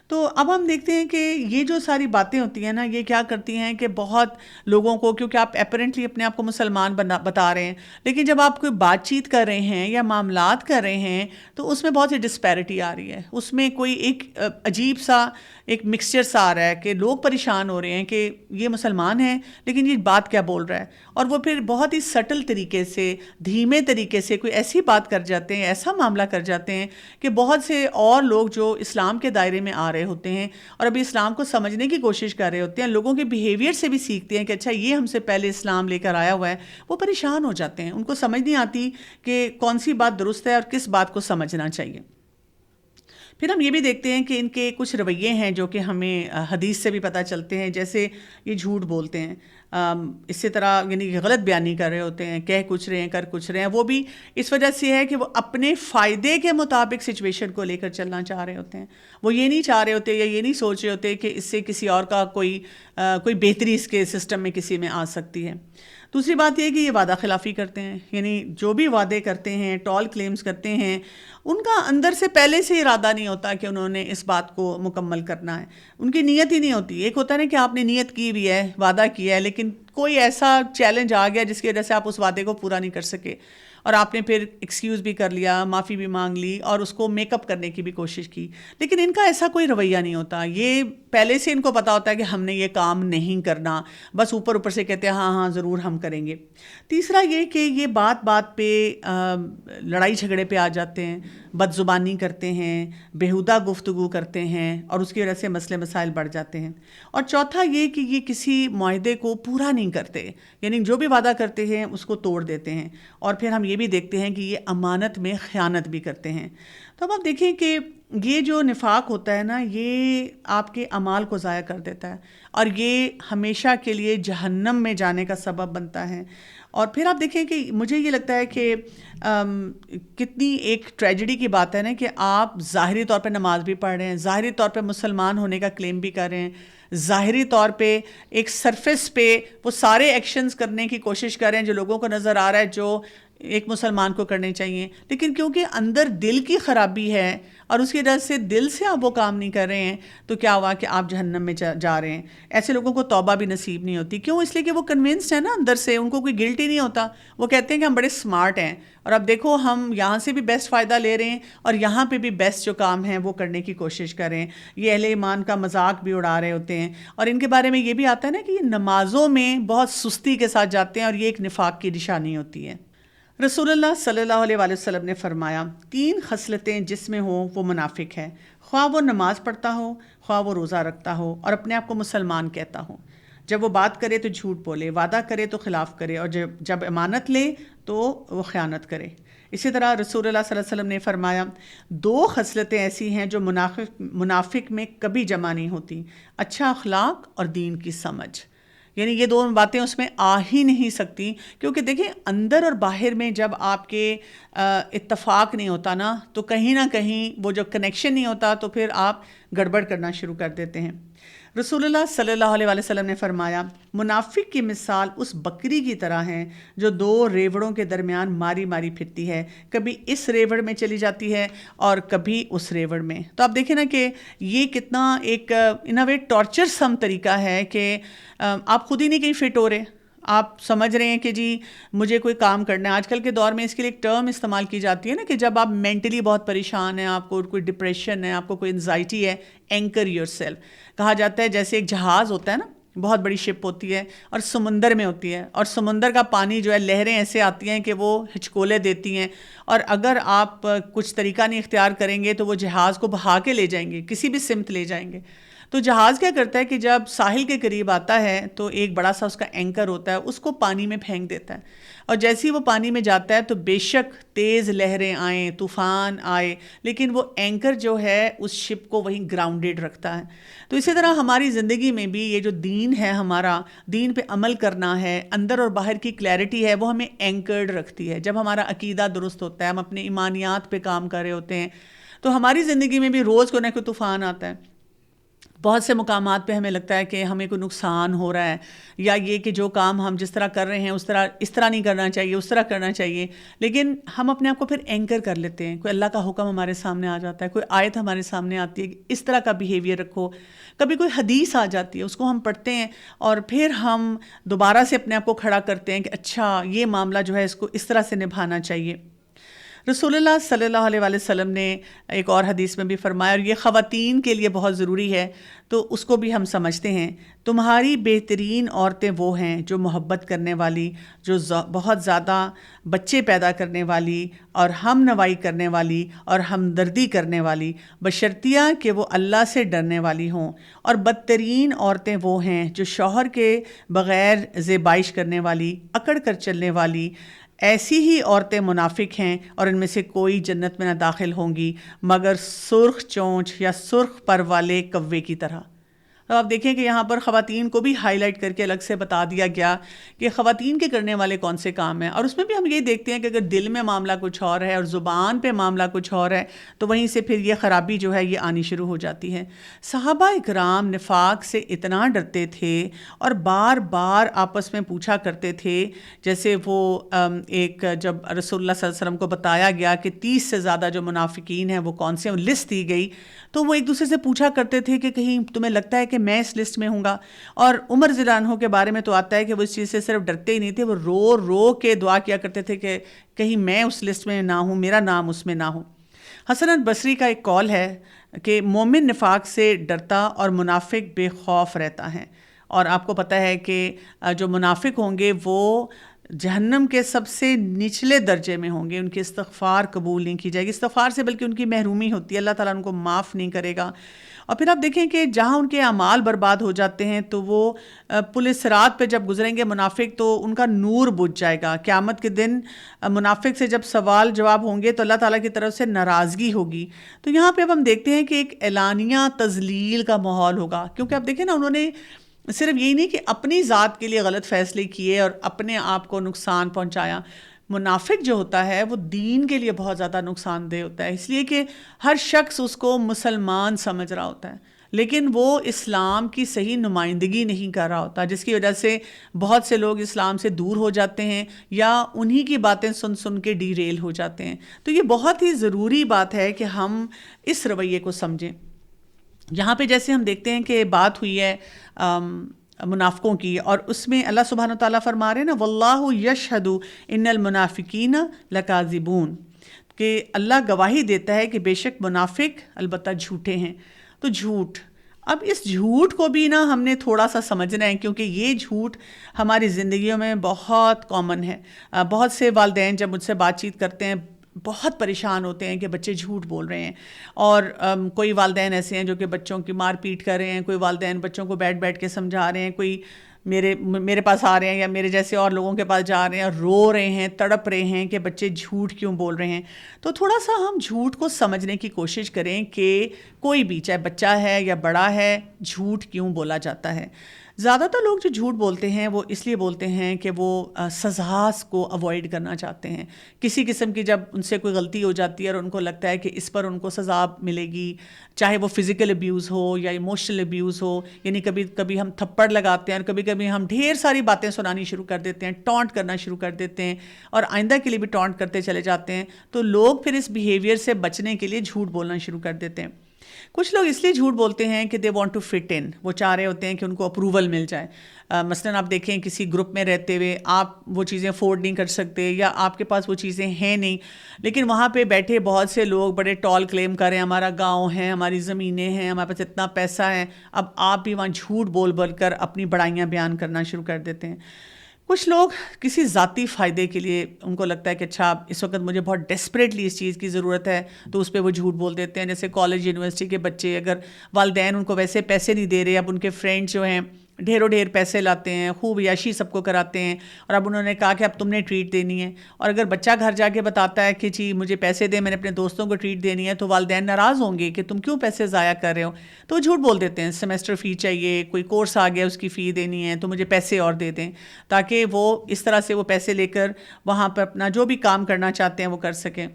تو اب ہم دیکھتے ہیں کہ یہ جو ساری باتیں ہوتی ہیں نا، یہ کیا کرتی ہیں کہ بہت لوگوں کو، کیونکہ آپ اپیرنٹلی اپنے آپ کو مسلمان بتا رہے ہیں، لیکن جب آپ کوئی بات چیت کر رہے ہیں یا معاملات کر رہے ہیں تو اس میں بہت سی ڈسپیرٹی آ رہی ہے، اس میں کوئی ایک عجیب سا ایک مکسچر سا آ رہا ہے کہ لوگ پریشان ہو رہے ہیں کہ یہ مسلمان ہیں لیکن یہ بات کیا بول رہا ہے، اور وہ پھر بہت ہی سٹل طریقے سے، دھیمے طریقے سے کوئی ایسی بات کر جاتے ہیں، ایسا معاملہ کر جاتے ہیں کہ بہت سے اور لوگ جو اسلام کے دائرے میں آ رہے ہوتے ہیں اور ابھی اسلام کو سمجھنے کی کوشش کر رہے ہوتے ہیں، لوگوں کے بیہیویئر سے بھی سیکھتے ہیں کہ اچھا یہ ہم سے پہلے اسلام لے کر آیا ہوا ہے، وہ پریشان ہو جاتے ہیں، ان کو سمجھ نہیں آتی کہ کون سی بات درست ہے اور کس بات کو سمجھنا چاہیے۔ پھر ہم یہ بھی دیکھتے ہیں کہ ان کے کچھ رویے ہیں جو کہ ہمیں حدیث سے بھی پتہ چلتے ہیں، جیسے یہ جھوٹ بولتے ہیں، اسی طرح یعنی غلط بیانی کر رہے ہوتے ہیں، کہہ کچھ رہے ہیں، کر کچھ رہے ہیں، وہ بھی اس وجہ سے ہے کہ وہ اپنے فائدے کے مطابق سچویشن کو لے کر چلنا چاہ رہے ہوتے ہیں، وہ یہ نہیں چاہ رہے ہوتے یا یہ نہیں سوچ رہے ہوتے کہ اس سے کسی اور کا کوئی بہتری اس کے سسٹم میں کسی میں آ سکتی ہے۔ دوسری بات یہ کہ یہ وعدہ خلافی کرتے ہیں، یعنی جو بھی وعدے کرتے ہیں، ٹال کلیمز کرتے ہیں، ان کا اندر سے پہلے سے ارادہ نہیں ہوتا کہ انہوں نے اس بات کو مکمل کرنا ہے، ان کی نیت ہی نہیں ہوتی۔ ایک ہوتا ہے نا کہ آپ نے نیت کی بھی ہے، وعدہ کیا ہے، لیکن کوئی ایسا چیلنج آ گیا جس کی وجہ سے آپ اس وعدے کو پورا نہیں کر سکے اور آپ نے پھر ایکسکیوز بھی کر لیا، معافی بھی مانگ لی اور اس کو میک اپ کرنے کی بھی کوشش کی، لیکن ان کا ایسا کوئی رویہ نہیں ہوتا۔ یہ پہلے سے ان کو پتا ہوتا ہے کہ ہم نے یہ کام نہیں کرنا، بس اوپر اوپر سے کہتے ہیں ہاں ہاں ضرور ہم کریں گے۔ تیسرا یہ کہ یہ بات بات پہ لڑائی جھگڑے پہ آ جاتے ہیں، بد زبانی کرتے ہیں، بیہودہ گفتگو کرتے ہیں اور اس کی وجہ سے مسئلے مسائل بڑھ جاتے ہیں۔ اور چوتھا یہ کہ یہ کسی معاہدے کو پورا نہیں کرتے، یعنی جو بھی وعدہ کرتے ہیں اس کو توڑ دیتے ہیں، اور پھر ہم یہ بھی دیکھتے ہیں کہ یہ امانت میں خیانت بھی کرتے ہیں۔ تو اب آپ دیکھیں کہ یہ جو نفاق ہوتا ہے نا، یہ آپ کے اعمال کو ضائع کر دیتا ہے اور یہ ہمیشہ کے لیے جہنم میں جانے کا سبب بنتا ہے۔ اور پھر آپ دیکھیں کہ مجھے یہ لگتا ہے کہ کتنی ایک ٹریجڈی کی بات ہے نا کہ آپ ظاہری طور پہ نماز بھی پڑھ رہے ہیں، ظاہری طور پہ مسلمان ہونے کا کلیم بھی کر رہے ہیں، ظاہری طور پہ ایک سرفیس پہ وہ سارے ایکشنز کرنے کی کوشش کر رہے ہیں جو لوگوں کو نظر آ رہا ہے جو ایک مسلمان کو کرنے چاہیے، لیکن کیونکہ اندر دل کی خرابی ہے اور اس کی وجہ سے دل سے آپ وہ کام نہیں کر رہے ہیں تو کیا ہوا کہ آپ جہنم میں جا رہے ہیں۔ ایسے لوگوں کو توبہ بھی نصیب نہیں ہوتی، کیوں؟ اس لیے کہ وہ کنونسڈ ہے نا اندر سے، ان کو کوئی گلٹ ہی نہیں ہوتا، وہ کہتے ہیں کہ ہم بڑے سمارٹ ہیں اور اب دیکھو ہم یہاں سے بھی بیسٹ فائدہ لے رہے ہیں اور یہاں پہ بھی بیسٹ جو کام ہیں وہ کرنے کی کوشش کریں۔ یہ اہل ایمان کا مذاق بھی اڑا رہے ہوتے ہیں اور ان کے بارے میں یہ بھی آتا ہے نا کہ یہ نمازوں میں بہت سستی کے ساتھ جاتے ہیں اور یہ ایک نفاق کی نشانی ہوتی ہے۔ رسول اللہ صلی اللہ علیہ وآلہ وسلم نے فرمایا 3 خصلتیں جس میں ہوں وہ منافق ہے، خواہ وہ نماز پڑھتا ہو، خواہ وہ روزہ رکھتا ہو اور اپنے آپ کو مسلمان کہتا ہو، جب وہ بات کرے تو جھوٹ بولے، وعدہ کرے تو خلاف کرے اور جب امانت لے تو وہ خیانت کرے۔ اسی طرح رسول اللہ صلی اللہ علیہ وسلم نے فرمایا 2 خصلتیں ایسی ہیں جو منافق میں کبھی جمع نہیں ہوتی، اچھا اخلاق اور دین کی سمجھ، یعنی یہ 2 باتیں اس میں آ ہی نہیں سکتی، کیونکہ دیکھیں اندر اور باہر میں جب آپ کے اتفاق نہیں ہوتا نا تو کہیں نہ کہیں وہ جو کنیکشن نہیں ہوتا تو پھر آپ گڑبڑ کرنا شروع کر دیتے ہیں۔ رسول اللہ صلی اللہ علیہ وآلہ وسلم نے فرمایا منافق کی مثال اس بکری کی طرح ہے جو 2 ریوڑوں کے درمیان ماری ماری پھرتی ہے، کبھی اس ریوڑ میں چلی جاتی ہے اور کبھی اس ریوڑ میں۔ تو آپ دیکھیں نا کہ یہ کتنا ایک ان اے وے ٹارچر سم طریقہ ہے کہ آپ خود ہی نہیں کہیں فٹ ہو رہے، آپ سمجھ رہے ہیں کہ جی مجھے کوئی کام کرنا ہے۔ آج کل کے دور میں اس کے لیے ایک ٹرم استعمال کی جاتی ہے نا کہ جب آپ مینٹلی بہت پریشان ہیں، آپ کو کوئی ڈپریشن ہے، آپ کو کوئی انزائٹی ہے، اینکر یور سیلف، کہا جاتا ہے جیسے ایک جہاز ہوتا ہے نا، بہت بڑی شپ ہوتی ہے اور سمندر میں ہوتی ہے اور سمندر کا پانی جو ہے لہریں ایسے آتی ہیں کہ وہ ہچکولے دیتی ہیں اور اگر آپ کچھ طریقہ نہیں اختیار کریں گے تو وہ جہاز کو بہا کے لے جائیں گے، کسی بھی سمت لے جائیں گے۔ تو جہاز کیا کرتا ہے کہ جب ساحل کے قریب آتا ہے تو ایک بڑا سا اس کا اینکر ہوتا ہے، اس کو پانی میں پھینک دیتا ہے، اور جیسے ہی وہ پانی میں جاتا ہے تو بے شک تیز لہریں آئیں، طوفان آئے، لیکن وہ اینکر جو ہے اس شپ کو وہیں گراؤنڈڈ رکھتا ہے۔ تو اسی طرح ہماری زندگی میں بھی یہ جو دین ہے، ہمارا دین پہ عمل کرنا ہے، اندر اور باہر کی کلیئرٹی ہے، وہ ہمیں اینکرڈ رکھتی ہے۔ جب ہمارا عقیدہ درست ہوتا ہے، ہم اپنے ایمانیات پہ کام کر رہے ہوتے ہیں، تو ہماری زندگی میں بھی روز کوئی نہ کوئی طوفان آتا ہے۔ بہت سے مقامات پہ ہمیں لگتا ہے کہ ہمیں کوئی نقصان ہو رہا ہے، یا یہ کہ جو کام ہم جس طرح کر رہے ہیں اس طرح نہیں کرنا چاہیے، اس طرح کرنا چاہیے، لیکن ہم اپنے آپ کو پھر اینکر کر لیتے ہیں۔ کوئی اللہ کا حکم ہمارے سامنے آ جاتا ہے، کوئی آیت ہمارے سامنے آتی ہے کہ اس طرح کا بیہیویئر رکھو، کبھی کوئی حدیث آ جاتی ہے، اس کو ہم پڑھتے ہیں اور پھر ہم دوبارہ سے اپنے آپ کو کھڑا کرتے ہیں کہ اچھا یہ معاملہ جو ہے اس کو اس طرح سے نبھانا چاہیے۔ رسول اللہ صلی اللہ علیہ وآلہ وسلم نے ایک اور حدیث میں بھی فرمایا، اور یہ خواتین کے لیے بہت ضروری ہے، تو اس کو بھی ہم سمجھتے ہیں، تمہاری بہترین عورتیں وہ ہیں جو محبت کرنے والی، جو بہت زیادہ بچے پیدا کرنے والی اور ہم نوائی کرنے والی اور ہمدردی کرنے والی، بشرطیہ کہ وہ اللہ سے ڈرنے والی ہوں، اور بدترین عورتیں وہ ہیں جو شوہر کے بغیر زیبائش کرنے والی، اکڑ کر چلنے والی۔ ایسی ہی عورتیں منافق ہیں، اور ان میں سے کوئی جنت میں نہ داخل ہوں گی مگر سرخ چونچ یا سرخ پر والے کوے کی طرح۔ تو آپ دیکھیں کہ یہاں پر خواتین کو بھی ہائی لائٹ کر کے الگ سے بتا دیا گیا کہ خواتین کے کرنے والے کون سے کام ہیں، اور اس میں بھی ہم یہ دیکھتے ہیں کہ اگر دل میں معاملہ کچھ اور ہے اور زبان پہ معاملہ کچھ اور ہے تو وہیں سے پھر یہ خرابی جو ہے یہ آنی شروع ہو جاتی ہے۔ صحابہ اکرام نفاق سے اتنا ڈرتے تھے اور بار بار آپس میں پوچھا کرتے تھے، جیسے وہ ایک جب رسول اللہ صلی اللہ علیہ وسلم کو بتایا گیا کہ 30 سے زیادہ جو منافقین ہیں وہ کون سے لسٹ دی گئی، تو وہ ایک دوسرے سے پوچھا کرتے تھے کہ کہیں تمہیں لگتا ہے کہ میں اس لسٹ میں ہوں گا۔ اور عمر رضی اللہ عنہ کے بارے میں تو آتا ہے کہ وہ اس چیز سے صرف ڈرتے ہی نہیں تھے، وہ رو رو کے دعا کیا کرتے تھے کہ کہیں میں اس لسٹ میں نہ ہوں، میرا نام اس میں نہ ہو۔ حسن البصری کا ایک قول ہے کہ مومن نفاق سے ڈرتا اور منافق بے خوف رہتا ہے، اور آپ کو پتہ ہے کہ جو منافق ہوں گے وہ جہنم کے سب سے نچلے درجے میں ہوں گے، ان کی استغفار قبول نہیں کی جائے گی، استغفار سے بلکہ ان کی محرومی ہوتی ہے، اللہ تعالیٰ ان کو معاف نہیں کرے گا۔ اور پھر آپ دیکھیں کہ جہاں ان کے اعمال برباد ہو جاتے ہیں تو وہ پل صراط پہ جب گزریں گے منافق تو ان کا نور بجھ جائے گا۔ قیامت کے دن منافق سے جب سوال جواب ہوں گے تو اللہ تعالیٰ کی طرف سے ناراضگی ہوگی۔ تو یہاں پہ اب ہم دیکھتے ہیں کہ ایک اعلانیہ تذلیل کا ماحول ہوگا، کیونکہ آپ دیکھیں نا انہوں نے صرف یہی نہیں کہ اپنی ذات کے لیے غلط فیصلے کیے اور اپنے آپ کو نقصان پہنچایا، منافق جو ہوتا ہے وہ دین کے لیے بہت زیادہ نقصان دہ ہوتا ہے، اس لیے کہ ہر شخص اس کو مسلمان سمجھ رہا ہوتا ہے لیکن وہ اسلام کی صحیح نمائندگی نہیں کر رہا ہوتا، جس کی وجہ سے بہت سے لوگ اسلام سے دور ہو جاتے ہیں یا انہی کی باتیں سن سن کے ڈی ریل ہو جاتے ہیں۔ تو یہ بہت ہی ضروری بات ہے کہ ہم اس رویے کو سمجھیں۔ یہاں پہ جیسے ہم دیکھتے ہیں کہ بات ہوئی ہے منافقوں کی، اور اس میں اللہ سبحانہ وتعالیٰ فرما رہے ہیں نا واللہ یشہد ان المنافقین لکاذبون، کہ اللہ گواہی دیتا ہے کہ بے شک منافق البتہ جھوٹے ہیں۔ تو جھوٹ، اب اس جھوٹ کو بھی نا ہم نے تھوڑا سا سمجھنا ہے، کیونکہ یہ جھوٹ ہماری زندگیوں میں بہت کامن ہے۔ بہت سے والدین جب مجھ سے بات چیت کرتے ہیں بہت پریشان ہوتے ہیں کہ بچے جھوٹ بول رہے ہیں، اور کوئی والدین ایسے ہیں جو کہ بچوں کی مار پیٹ کر رہے ہیں، کوئی والدین بچوں کو بیٹھ کے سمجھا رہے ہیں، کوئی میرے پاس آ رہے ہیں یا میرے جیسے اور لوگوں کے پاس جا رہے ہیں، رو رہے ہیں، تڑپ رہے ہیں کہ بچے جھوٹ کیوں بول رہے ہیں۔ تو تھوڑا سا ہم جھوٹ کو سمجھنے کی کوشش کریں کہ کوئی بھی چاہے بچہ ہے یا بڑا ہے، جھوٹ کیوں بولا جاتا ہے۔ زیادہ تر لوگ جو جھوٹ بولتے ہیں وہ اس لیے بولتے ہیں کہ وہ سزا کو اوائڈ کرنا چاہتے ہیں، کسی قسم کی جب ان سے کوئی غلطی ہو جاتی ہے اور ان کو لگتا ہے کہ اس پر ان کو سزا ملے گی، چاہے وہ فزیکل ابیوز ہو یا ایموشنل ابیوز ہو، یعنی کبھی کبھی ہم تھپڑ لگاتے ہیں اور کبھی کبھی ہم ڈھیر ساری باتیں سنانی شروع کر دیتے ہیں، ٹونٹ کرنا شروع کر دیتے ہیں اور آئندہ کے لیے بھی ٹونٹ کرتے چلے جاتے ہیں، تو لوگ پھر اس بیہیویئر سے بچنے کے لیے جھوٹ بولنا شروع کر دیتے ہیں۔ کچھ لوگ اس لیے جھوٹ بولتے ہیں کہ دے وانٹ ٹو فٹ ان، وہ چاہ رہے ہوتے ہیں کہ ان کو اپروول مل جائے۔ مثلاً آپ دیکھیں کسی گروپ میں رہتے ہوئے آپ وہ چیزیں افورڈ نہیں کر سکتے یا آپ کے پاس وہ چیزیں ہیں نہیں، لیکن وہاں پہ بیٹھے بہت سے لوگ بڑے ٹال کلیم کریں ہمارا گاؤں ہے، ہماری زمینیں ہیں، ہمارے پاس اتنا پیسہ ہے، اب آپ بھی وہاں جھوٹ بول بول کر اپنی بڑائیاں بیان کرنا شروع کر دیتے ہیں۔ کچھ لوگ کسی ذاتی فائدے کے لیے ان کو لگتا ہے کہ اچھا اس وقت مجھے بہت ڈیسپریٹلی اس چیز کی ضرورت ہے تو اس پہ وہ جھوٹ بول دیتے ہیں. جیسے کالج یونیورسٹی کے بچے, اگر والدین ان کو ویسے پیسے نہیں دے رہے, اب ان کے فرینڈ جو ہیں ڈھیروں ڈھیر پیسے لاتے ہیں, خوب عیاشی سب کو کراتے ہیں, اور اب انہوں نے کہا کہ اب تم نے ٹریٹ دینی ہے, اور اگر بچہ گھر جا کے بتاتا ہے کہ جی مجھے پیسے دیں, میں نے اپنے دوستوں کو ٹریٹ دینی ہے, تو والدین ناراض ہوں گے کہ تم کیوں پیسے ضائع کر رہے ہو. تو وہ جھوٹ بول دیتے ہیں, سیمسٹر فی چاہیے, کوئی کورس آ گیا اس کی فی دینی ہے تو مجھے پیسے اور دے دیں, تاکہ وہ اس طرح سے وہ پیسے لے کر وہاں پر اپنا جو بھی کام کرنا چاہتے ہیں وہ کر سکیں.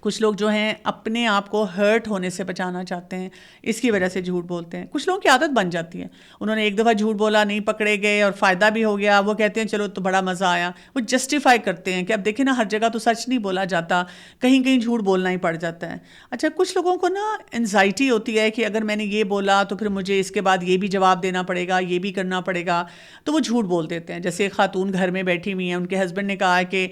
کچھ لوگ جو ہیں اپنے آپ کو ہرٹ ہونے سے بچانا چاہتے ہیں, اس کی وجہ سے جھوٹ بولتے ہیں. کچھ لوگوں کی عادت بن جاتی ہے, انہوں نے ایک دفعہ جھوٹ بولا, نہیں پکڑے گئے اور فائدہ بھی ہو گیا, وہ کہتے ہیں چلو تو بڑا مزہ آیا, وہ جسٹیفائی کرتے ہیں کہ اب دیکھیں نا ہر جگہ تو سچ نہیں بولا جاتا, کہیں کہیں جھوٹ بولنا ہی پڑ جاتا ہے. اچھا کچھ لوگوں کو نا انزائٹی ہوتی ہے کہ اگر میں نے یہ بولا تو پھر مجھے اس کے بعد یہ بھی جواب دینا پڑے گا, یہ بھی کرنا پڑے گا, تو وہ جھوٹ بول دیتے ہیں. جیسے ایک خاتون گھر میں بیٹھی ہوئی ہیں, ان کے ہسبینڈ نے کہا ہے کہ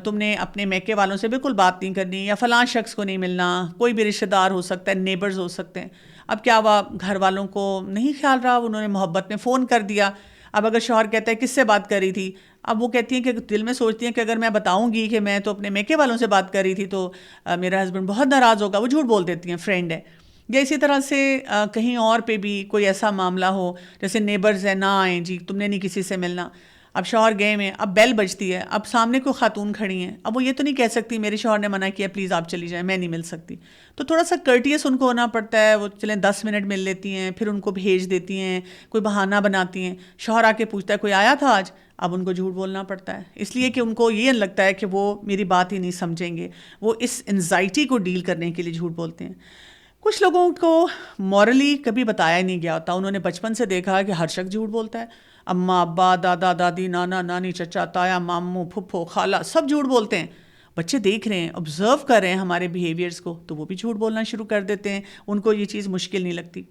تم نے اپنے میکے والوں سے بالکل بات نہیں کرنی, یا فلاں شخص کو نہیں ملنا, کوئی بھی رشتہ دار ہو سکتا ہے, نیبرز ہو سکتے ہیں. اب کیا ہوا, گھر والوں کو نہیں خیال رہا, انہوں نے محبت میں فون کر دیا. اب اگر شوہر کہتا ہے کس سے بات کر رہی تھی, اب وہ کہتی ہیں کہ دل میں سوچتی ہیں کہ اگر میں بتاؤں گی کہ میں تو اپنے میکے والوں سے بات کر رہی تھی تو میرا ہسبینڈ بہت ناراض ہوگا, وہ جھوٹ بول دیتی ہیں فرینڈ ہے. یا اسی طرح سے کہیں اور پہ بھی کوئی ایسا معاملہ ہو, جیسے نیبرز ہیں, نہ آئیں جی, تم نے نہیں کسی سے ملنا. اب شوہر گئے میں, اب بیل بجتی ہے, اب سامنے کوئی خاتون کھڑی ہیں, اب وہ یہ تو نہیں کہہ سکتی میرے شوہر نے منع کیا پلیز آپ چلی جائیں, میں نہیں مل سکتی. تو تھوڑا سا کرٹیس ان کو ہونا پڑتا ہے, وہ چلیں 10 منٹ مل لیتی ہیں, پھر ان کو بھیج دیتی ہیں, کوئی بہانہ بناتی ہیں. شوہر آ کے پوچھتا ہے کوئی آیا تھا آج, اب ان کو جھوٹ بولنا پڑتا ہے, اس لیے کہ ان کو یہ لگتا ہے کہ وہ میری بات ہی نہیں سمجھیں گے. وہ اس انزائٹی کو ڈیل کرنے کے لیے جھوٹ بولتے ہیں. کچھ لوگوں کو مورلی کبھی بتایا نہیں گیا ہوتا, انہوں نے بچپن سے دیکھا ہے کہ ہر شخص جھوٹ بولتا ہے. اماں ابا, دادا دادی, نانا نانی, چچا تایا, ماموں پھپھو خالہ, سب جھوٹ بولتے ہیں. بچے دیکھ رہے ہیں, آبزرو کر رہے ہیں ہمارے بیہیویئرس کو, تو وہ بھی جھوٹ بولنا شروع کر دیتے ہیں, ان کو یہ چیز مشکل نہیں لگتی.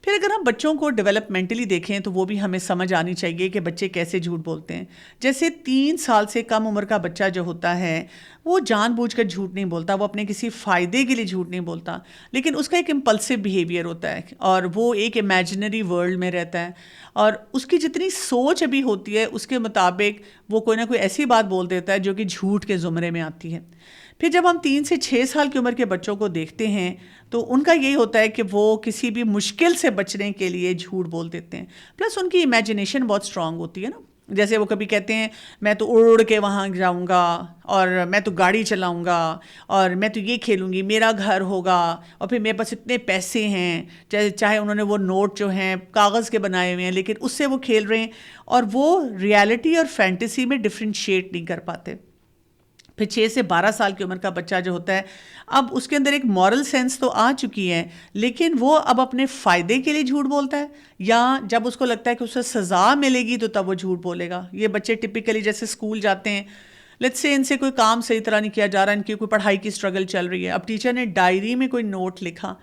پھر اگر ہم بچوں کو ڈیولپمنٹلی دیکھیں تو وہ بھی ہمیں سمجھ آنی چاہیے کہ بچے کیسے جھوٹ بولتے ہیں. جیسے 3 سال سے کم عمر کا بچہ جو ہوتا ہے وہ جان بوجھ کر جھوٹ نہیں بولتا, وہ اپنے کسی فائدے کے لیے جھوٹ نہیں بولتا, لیکن اس کا ایک امپلسو بیہیویئر ہوتا ہے اور وہ ایک امیجنری ورلڈ میں رہتا ہے, اور اس کی جتنی سوچ ابھی ہوتی ہے اس کے مطابق وہ کوئی نہ کوئی ایسی بات بول دیتا ہے جو کہ جھوٹ کے زمرے میں آتی ہے. پھر جب ہم 3 سے 6 سال کی عمر کے بچوں کو دیکھتے ہیں تو ان کا یہی ہوتا ہے کہ وہ کسی بھی مشکل سے بچنے کے لیے جھوٹ بول دیتے ہیں. پلس ان کی امیجنیشن بہت اسٹرانگ ہوتی ہے نا, جیسے وہ کبھی کہتے ہیں میں تو اڑ کے وہاں جاؤں گا, اور میں تو گاڑی چلاؤں گا, اور میں تو یہ کھیلوں گی, میرا گھر ہوگا, اور پھر میرے پاس اتنے پیسے ہیں, چاہے انہوں نے وہ نوٹ جو ہیں کاغذ کے بنائے ہوئے ہیں لیکن اس سے وہ کھیل رہے ہیں, اور وہ ریالٹی اور فینٹیسی میں ڈفرینشیٹ نہیں کر پاتے. پھر 6 سے 12 سال کی عمر کا بچہ جو ہوتا ہے, اب اس کے اندر ایک مورل سینس تو آ چکی ہے, لیکن وہ اب اپنے فائدے کے لیے جھوٹ بولتا ہے, یا جب اس کو لگتا ہے کہ اسے سزا ملے گی تو تب وہ جھوٹ بولے گا. یہ بچے ٹپیکلی جیسے اسکول جاتے ہیں, لیٹس سے ان سے کوئی کام صحیح طرح نہیں کیا جا رہا, ان کی کوئی پڑھائی کی اسٹرگل چل رہی ہے, اب ٹیچر نے ڈائری میں کوئی نوٹ لکھا,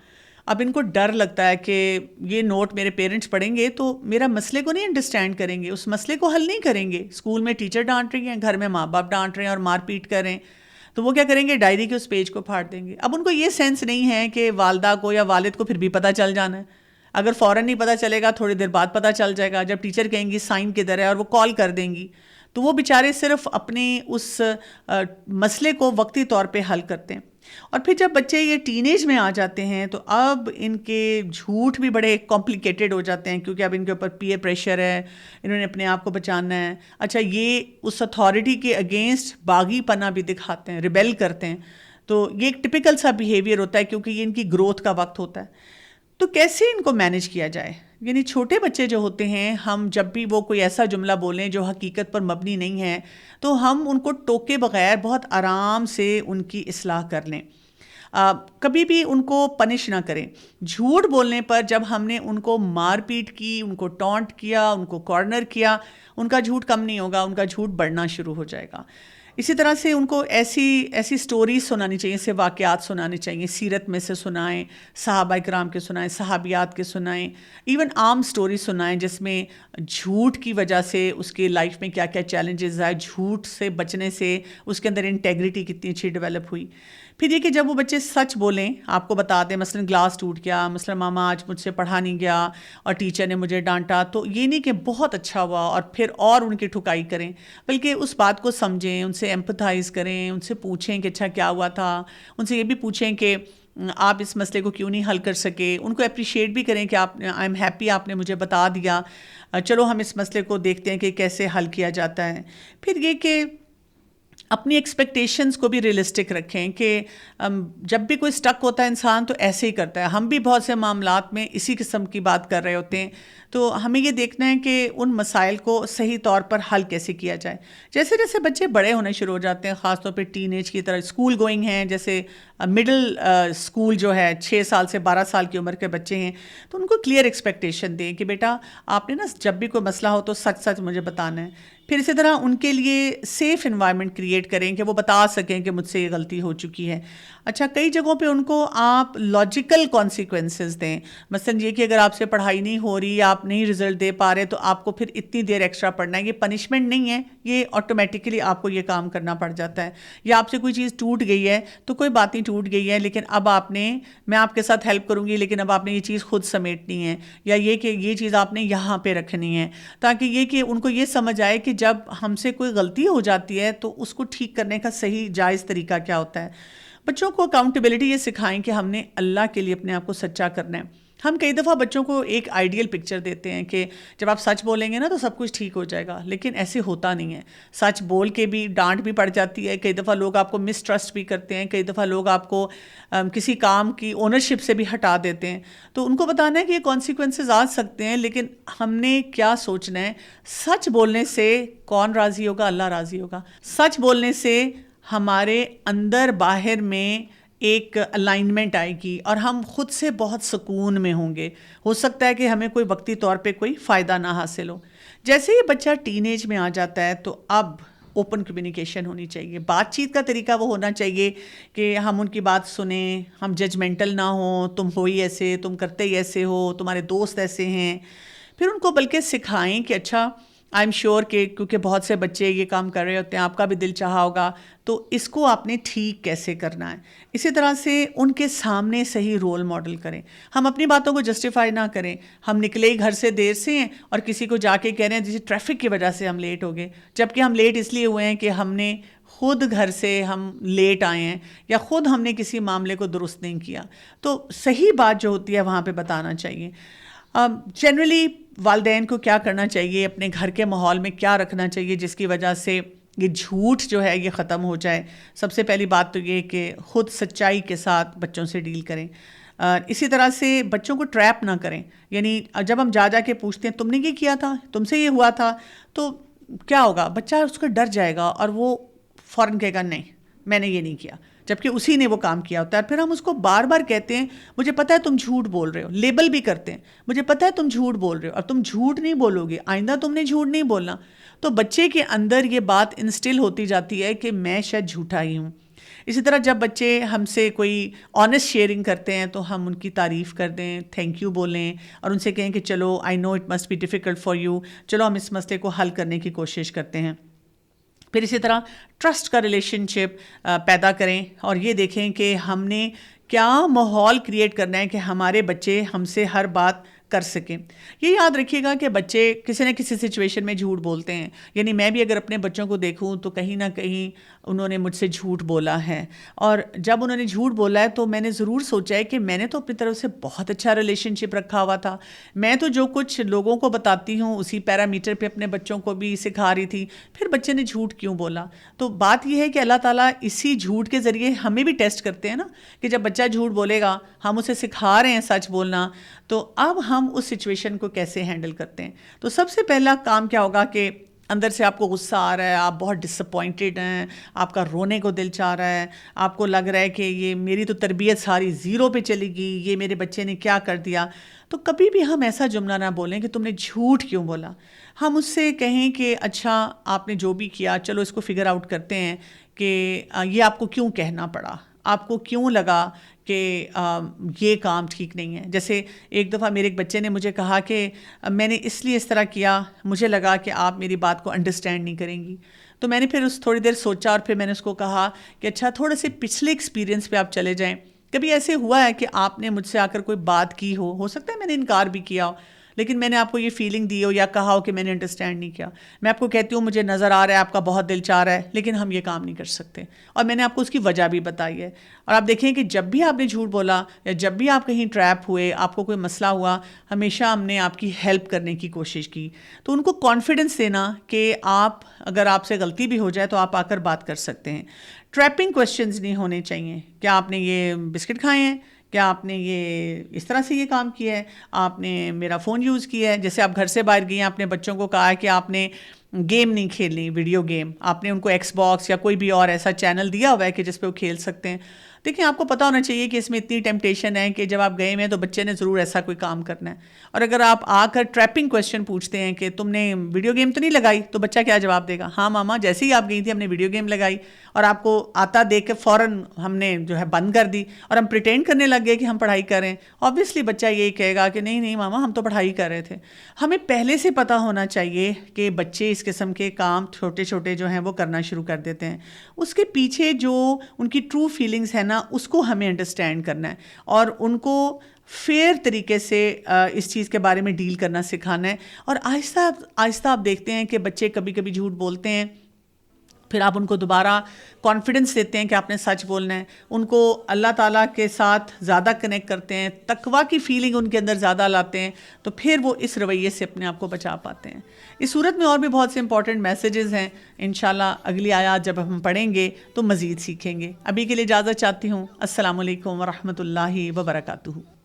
اب ان کو ڈر لگتا ہے کہ یہ نوٹ میرے پیرنٹس پڑھیں گے تو میرا مسئلے کو نہیں انڈرسٹینڈ کریں گے, اس مسئلے کو حل نہیں کریں گے. اسکول میں ٹیچر ڈانٹ رہی ہیں, گھر میں ماں باپ ڈانٹ رہے ہیں اور مار پیٹ کر رہے ہیں, تو وہ کیا کریں گے, ڈائری کے اس پیج کو پھاڑ دیں گے. اب ان کو یہ سینس نہیں ہے کہ والدہ کو یا والد کو پھر بھی پتہ چل جانا ہے, اگر فوراً نہیں پتہ چلے گا تھوڑی دیر بعد پتہ چل جائے گا, جب ٹیچر کہیں گی سائن کدھر ہے اور وہ کال کر دیں گی, تو وہ بیچارے صرف اپنے اس مسئلے کو وقتی طور پہ حل کرتے ہیں. اور پھر جب بچے یہ ٹین ایج میں آ جاتے ہیں تو اب ان کے جھوٹ بھی بڑے کمپلیکیٹڈ ہو جاتے ہیں, کیونکہ اب ان کے اوپر پیئر پریشر ہے, انہوں نے اپنے آپ کو بچانا ہے. اچھا یہ اس اتھارٹی کے اگینسٹ باغی پنا بھی دکھاتے ہیں, ریبیل کرتے ہیں, تو یہ ایک ٹپیکل سا بیہیویئر ہوتا ہے کیونکہ یہ ان کی گروتھ کا وقت ہوتا ہے. تو کیسے ان کو مینیج کیا جائے, یعنی چھوٹے بچے جو ہوتے ہیں, ہم جب بھی وہ کوئی ایسا جملہ بولیں جو حقیقت پر مبنی نہیں ہے تو ہم ان کو ٹوکے بغیر بہت آرام سے ان کی اصلاح کر لیں, کبھی بھی ان کو پنش نہ کریں. جھوٹ بولنے پر جب ہم نے ان کو مار پیٹ کی, ان کو ٹونٹ کیا, ان کو کارنر کیا, ان کا جھوٹ کم نہیں ہوگا, ان کا جھوٹ بڑھنا شروع ہو جائے گا. اسی طرح سے ان کو ایسی سٹوریز سنانی چاہیے, ایسے واقعات سنانے چاہیے, سیرت میں سے سنائیں, صحابہ کرام کے سنائیں, صحابیات کے سنائیں, ایون عام سٹوری سنائیں جس میں جھوٹ کی وجہ سے اس کے لائف میں کیا کیا چیلنجز آئے, جھوٹ سے بچنے سے اس کے اندر انٹیگریٹی کتنی اچھی ڈیولپ ہوئی. پھر یہ کہ جب وہ بچے سچ بولیں، آپ کو بتا دیں مثلاً گلاس ٹوٹ گیا، مثلاً ماما آج مجھ سے پڑھا نہیں گیا اور ٹیچر نے مجھے ڈانٹا، تو یہ نہیں کہ بہت اچھا ہوا اور پھر اور ان کی ٹھکائی کریں، بلکہ اس بات کو سمجھیں، ان سے ایمپتھائز کریں، ان سے پوچھیں کہ اچھا کیا ہوا تھا، ان سے یہ بھی پوچھیں کہ آپ اس مسئلے کو کیوں نہیں حل کر سکے، ان کو اپریشیٹ بھی کریں کہ آئی ایم ہیپی آپ نے مجھے بتا دیا، چلو ہم اس مسئلے کو دیکھتے ہیں کہ کیسے حل کیا جاتا ہے۔ پھر یہ کہ اپنی ایکسپیکٹیشنز کو بھی ریئلسٹک رکھیں کہ جب بھی کوئی سٹک ہوتا ہے انسان تو ایسے ہی کرتا ہے، ہم بھی بہت سے معاملات میں اسی قسم کی بات کر رہے ہوتے ہیں، تو ہمیں یہ دیکھنا ہے کہ ان مسائل کو صحیح طور پر حل کیسے کیا جائے۔ جیسے جیسے بچے بڑے ہونے شروع ہو جاتے ہیں، خاص طور پہ ٹین ایج کی طرح اسکول گوئنگ ہیں، جیسے مڈل اسکول جو ہے 6 سال سے 12 سال کی عمر کے بچے ہیں، تو ان کو کلیئر ایکسپیکٹیشن دیں کہ بیٹا آپ نے نا جب بھی کوئی مسئلہ ہو تو سچ سچ مجھے بتانا ہے۔ پھر اسی طرح ان کے لیے سیف انوائرمنٹ کریٹ کریں کہ وہ بتا سکیں کہ مجھ سے یہ غلطی ہو چکی ہے۔ اچھا، کئی جگہوں پہ ان کو آپ لاجیکل کانسیکوینسز دیں، مثلاً یہ کہ اگر آپ سے پڑھائی نہیں ہو رہی، آپ نہیں رزلٹ دے پا رہے تو آپ کو پھر اتنی دیر ایکسٹرا پڑھنا ہے، یہ پنشمنٹ نہیں ہے، یہ آٹومیٹیکلی آپ کو یہ کام کرنا پڑ جاتا ہے۔ یا آپ سے کوئی چیز ٹوٹ گئی ہے تو کوئی بات نہیں، ٹوٹ گئی ہے لیکن اب میں آپ کے ساتھ ہیلپ کروں گی لیکن اب آپ نے یہ چیز خود سمیٹنی ہے، یا یہ کہ یہ چیز آپ نے یہاں پہ رکھنی ہے، تاکہ یہ کہ ان کو یہ سمجھ آئے کہ جب ہم سے کوئی غلطی ہو جاتی ہے تو اس کو ٹھیک کرنے کا صحیح جائز طریقہ کیا ہوتا ہے۔ بچوں کو اکاؤنٹیبلٹی یہ سکھائیں کہ ہم نے اللہ کے لیے اپنے آپ کو سچا کرنا ہے۔ ہم کئی دفعہ بچوں کو ایک آئیڈیل پکچر دیتے ہیں کہ جب آپ سچ بولیں گے نا تو سب کچھ ٹھیک ہو جائے گا، لیکن ایسے ہوتا نہیں ہے۔ سچ بول کے بھی ڈانٹ بھی پڑ جاتی ہے، کئی دفعہ لوگ آپ کو مس ٹرسٹ بھی کرتے ہیں، کئی دفعہ لوگ آپ کو کسی کام کی اونرشپ سے بھی ہٹا دیتے ہیں، تو ان کو بتانا ہے کہ یہ کانسیکوینسز آ سکتے ہیں، لیکن ہم نے کیا سوچنا ہے۔ سچ بولنے سے کون راضی ہوگا؟ اللہ راضی ہوگا۔ سچ بولنے سے ہمارے اندر باہر میں ایک الائنمنٹ آئے گی اور ہم خود سے بہت سکون میں ہوں گے۔ ہو سکتا ہے کہ ہمیں کوئی وقتی طور پہ کوئی فائدہ نہ حاصل ہو۔ جیسے ہی بچہ ٹین ایج میں آ جاتا ہے تو اب اوپن کمیونیکیشن ہونی چاہیے، بات چیت کا طریقہ وہ ہونا چاہیے کہ ہم ان کی بات سنیں، ہم ججمنٹل نہ ہوں، تم ہو ہی ایسے، تم کرتے ہی ایسے ہو، تمہارے دوست ایسے ہیں۔ پھر ان کو بلکہ سکھائیں کہ اچھا آئی ایم شیور کہ کیونکہ بہت سے بچے یہ کام کر رہے ہوتے ہیں، آپ کا بھی دل چاہا ہوگا، تو اس کو آپ نے ٹھیک کیسے کرنا ہے۔ اسی طرح سے ان کے سامنے صحیح رول ماڈل کریں، ہم اپنی باتوں کو جسٹیفائی نہ کریں۔ ہم نکلے گھر سے دیر سے ہیں اور کسی کو جا کے کہہ رہے ہیں جیسے ٹریفک کی وجہ سے ہم لیٹ ہو گئے، جبکہ ہم لیٹ اس لیے ہوئے ہیں کہ ہم نے خود گھر سے ہم لیٹ آئے ہیں یا خود ہم نے کسی معاملے کو درست نہیں کیا۔ تو صحیح بات جو ہوتی ہے وہاں پہ بتانا چاہیے۔ جنرلی والدین کو کیا کرنا چاہیے، اپنے گھر کے ماحول میں کیا رکھنا چاہیے جس کی وجہ سے یہ جھوٹ جو ہے یہ ختم ہو جائے۔ سب سے پہلی بات تو یہ کہ خود سچائی کے ساتھ بچوں سے ڈیل کریں۔ اسی طرح سے بچوں کو ٹریپ نہ کریں، یعنی جب ہم جا کے پوچھتے ہیں تم نے یہ کیا تھا، تم سے یہ ہوا تھا، تو کیا ہوگا، بچہ اس کو ڈر جائے گا اور وہ فوراً کہے گا نہیں میں نے یہ نہیں کیا، جبکہ اسی نے وہ کام کیا ہوتا ہے۔ پھر ہم اس کو بار بار کہتے ہیں مجھے پتہ ہے تم جھوٹ بول رہے ہو، لیبل بھی کرتے ہیں مجھے پتہ ہے تم جھوٹ بول رہے ہو اور تم جھوٹ نہیں بولو گے، آئندہ تم نے جھوٹ نہیں بولنا۔ تو بچے کے اندر یہ بات انسٹل ہوتی جاتی ہے کہ میں شاید جھوٹا ہی ہوں۔ اسی طرح جب بچے ہم سے کوئی آنیسٹ شیئرنگ کرتے ہیں تو ہم ان کی تعریف کر دیں، تھینک یو بولیں اور ان سے کہیں کہ چلو I know it must be difficult for you, چلو ہم اس مسئلے کو حل کرنے کی کوشش کرتے ہیں۔ پھر اسی طرح ٹرسٹ کا ریلیشن شپ پیدا کریں اور یہ دیکھیں کہ ہم نے کیا ماحول کریٹ کرنا ہے کہ ہمارے بچے ہم سے ہر بات کر سکیں۔ یہ یاد رکھیے گا کہ بچے کسی نہ کسی سچویشن میں جھوٹ بولتے ہیں، یعنی میں بھی اگر اپنے بچوں کو دیکھوں تو کہیں نہ کہیں انہوں نے مجھ سے جھوٹ بولا ہے، اور جب انہوں نے جھوٹ بولا ہے تو میں نے ضرور سوچا ہے کہ میں نے تو اپنی طرف سے بہت اچھا ریلیشن شپ رکھا ہوا تھا، میں تو جو کچھ لوگوں کو بتاتی ہوں اسی پیرامیٹر پہ اپنے بچوں کو بھی سکھا رہی تھی، پھر بچے نے جھوٹ کیوں بولا؟ تو بات یہ ہے کہ اللہ تعالیٰ اسی جھوٹ کے ذریعے ہمیں بھی ٹیسٹ کرتے ہیں نا، کہ جب بچہ جھوٹ بولے گا ہم اسے سکھا رہے ہیں سچ بولنا، تو اب ہم اس سچویشن کو کیسے ہینڈل کرتے ہیں۔ تو سب سے پہلا کام کیا ہوگا کہ اندر سے آپ کو غصہ آ رہا ہے، آپ بہت ڈس اپوائنٹڈ ہیں، آپ کا رونے کو دل چاہ رہا ہے، آپ کو لگ رہا ہے کہ یہ میری تو تربیت ساری زیرو پہ چلی گئی، یہ میرے بچے نے کیا کر دیا، تو کبھی بھی ہم ایسا جملہ نہ بولیں کہ تم نے جھوٹ کیوں بولا۔ ہم اس سے کہیں کہ اچھا آپ نے جو بھی کیا چلو اس کو فگر آؤٹ کرتے ہیں کہ یہ آپ کو کیوں کہنا پڑا، آپ کو کیوں لگا کہ یہ کام ٹھیک نہیں ہے۔ جیسے ایک دفعہ میرے ایک بچے نے مجھے کہا کہ میں نے اس لیے اس طرح کیا، مجھے لگا کہ آپ میری بات کو انڈرسٹینڈ نہیں کریں گی۔ تو میں نے پھر اس تھوڑی دیر سوچا اور پھر میں نے اس کو کہا کہ اچھا تھوڑے سے پچھلے ایکسپیرینس پہ آپ چلے جائیں. کبھی ایسے ہوا ہے کہ آپ نے مجھ سے آ کر کوئی بات کی ہو سکتا ہے میں نے انکار بھی کیا ہو, لیکن میں نے آپ کو یہ فیلنگ دی ہو یا کہا ہو کہ میں نے انڈرسٹینڈ نہیں کیا. میں آپ کو کہتی ہوں مجھے نظر آ رہا ہے آپ کا بہت دل چاہ رہا ہے لیکن ہم یہ کام نہیں کر سکتے, اور میں نے آپ کو اس کی وجہ بھی بتائی ہے. اور آپ دیکھیں کہ جب بھی آپ نے جھوٹ بولا یا جب بھی آپ کہیں ٹریپ ہوئے, آپ کو کوئی مسئلہ ہوا, ہمیشہ ہم نے آپ کی ہیلپ کرنے کی کوشش کی. تو ان کو کانفیڈنس دینا کہ آپ اگر آپ سے غلطی بھی ہو جائے تو آپ آ کر بات کر سکتے ہیں. ٹریپنگ کوشچنز نہیں ہونے چاہیے. کیا آپ نے یہ بسکٹ کھائے ہیں, کیا آپ نے یہ اس طرح سے یہ کام کیا ہے, آپ نے میرا فون یوز کیا ہے. جیسے آپ گھر سے باہر گئی ہیں, آپ نے بچوں کو کہا ہے کہ آپ نے گیم نہیں کھیلنی, ویڈیو گیم, آپ نے ان کو ایکس باکس یا کوئی بھی اور ایسا چینل دیا ہوا ہے کہ جس پہ وہ کھیل سکتے ہیں. دیکھیں آپ کو پتہ ہونا چاہیے کہ اس میں اتنی ٹیمپٹیشن ہے کہ جب آپ گئے ہوئے ہیں تو بچے نے ضرور ایسا کوئی کام کرنا ہے. اور اگر آپ آ کر ٹریپنگ کویشچن پوچھتے ہیں کہ تم نے ویڈیو گیم تو نہیں لگائی, تو بچہ کیا جواب دے گا؟ ہاں ماما جیسے ہی آپ گئی تھی ہم نے ویڈیو گیم لگائی, اور آپ کو آتا دیکھ کے فوراً ہم نے جو ہے بند کر دی اور ہم پریٹینڈ کرنے لگ گئے کہ ہم پڑھائی کر رہے ہیں. آبویسلی بچہ یہی کہے گا کہ نہیں نہیں ماما ہم تو پڑھائی کر رہے تھے. ہمیں پہلے سے پتہ ہونا چاہیے کہ بچے اس قسم کے کام چھوٹے چھوٹے جو ہیں وہ کرنا شروع کر دیتے ہیں. اس کے پیچھے جو ان کی ٹرو فیلنگز ہے نا, اس کو ہمیں انڈرسٹینڈ کرنا ہے اور ان کو فیئر طریقے سے اس چیز کے بارے میں ڈیل کرنا سکھانا ہے. اور آہستہ آہستہ آپ دیکھتے ہیں کہ بچے کبھی کبھی جھوٹ بولتے ہیں, پھر آپ ان کو دوبارہ کانفیڈنس دیتے ہیں کہ آپ نے سچ بولنا ہے. ان کو اللہ تعالیٰ کے ساتھ زیادہ کنیکٹ کرتے ہیں, تقویٰ کی فیلنگ ان کے اندر زیادہ لاتے ہیں, تو پھر وہ اس رویے سے اپنے آپ کو بچا پاتے ہیں. اس صورت میں اور بھی بہت سے امپورٹنٹ میسیجز ہیں. انشاءاللہ اگلی آیات جب ہم پڑھیں گے تو مزید سیکھیں گے. ابھی کے لیے اجازت چاہتی ہوں. السلام علیکم ورحمۃ اللہ وبرکاتہ.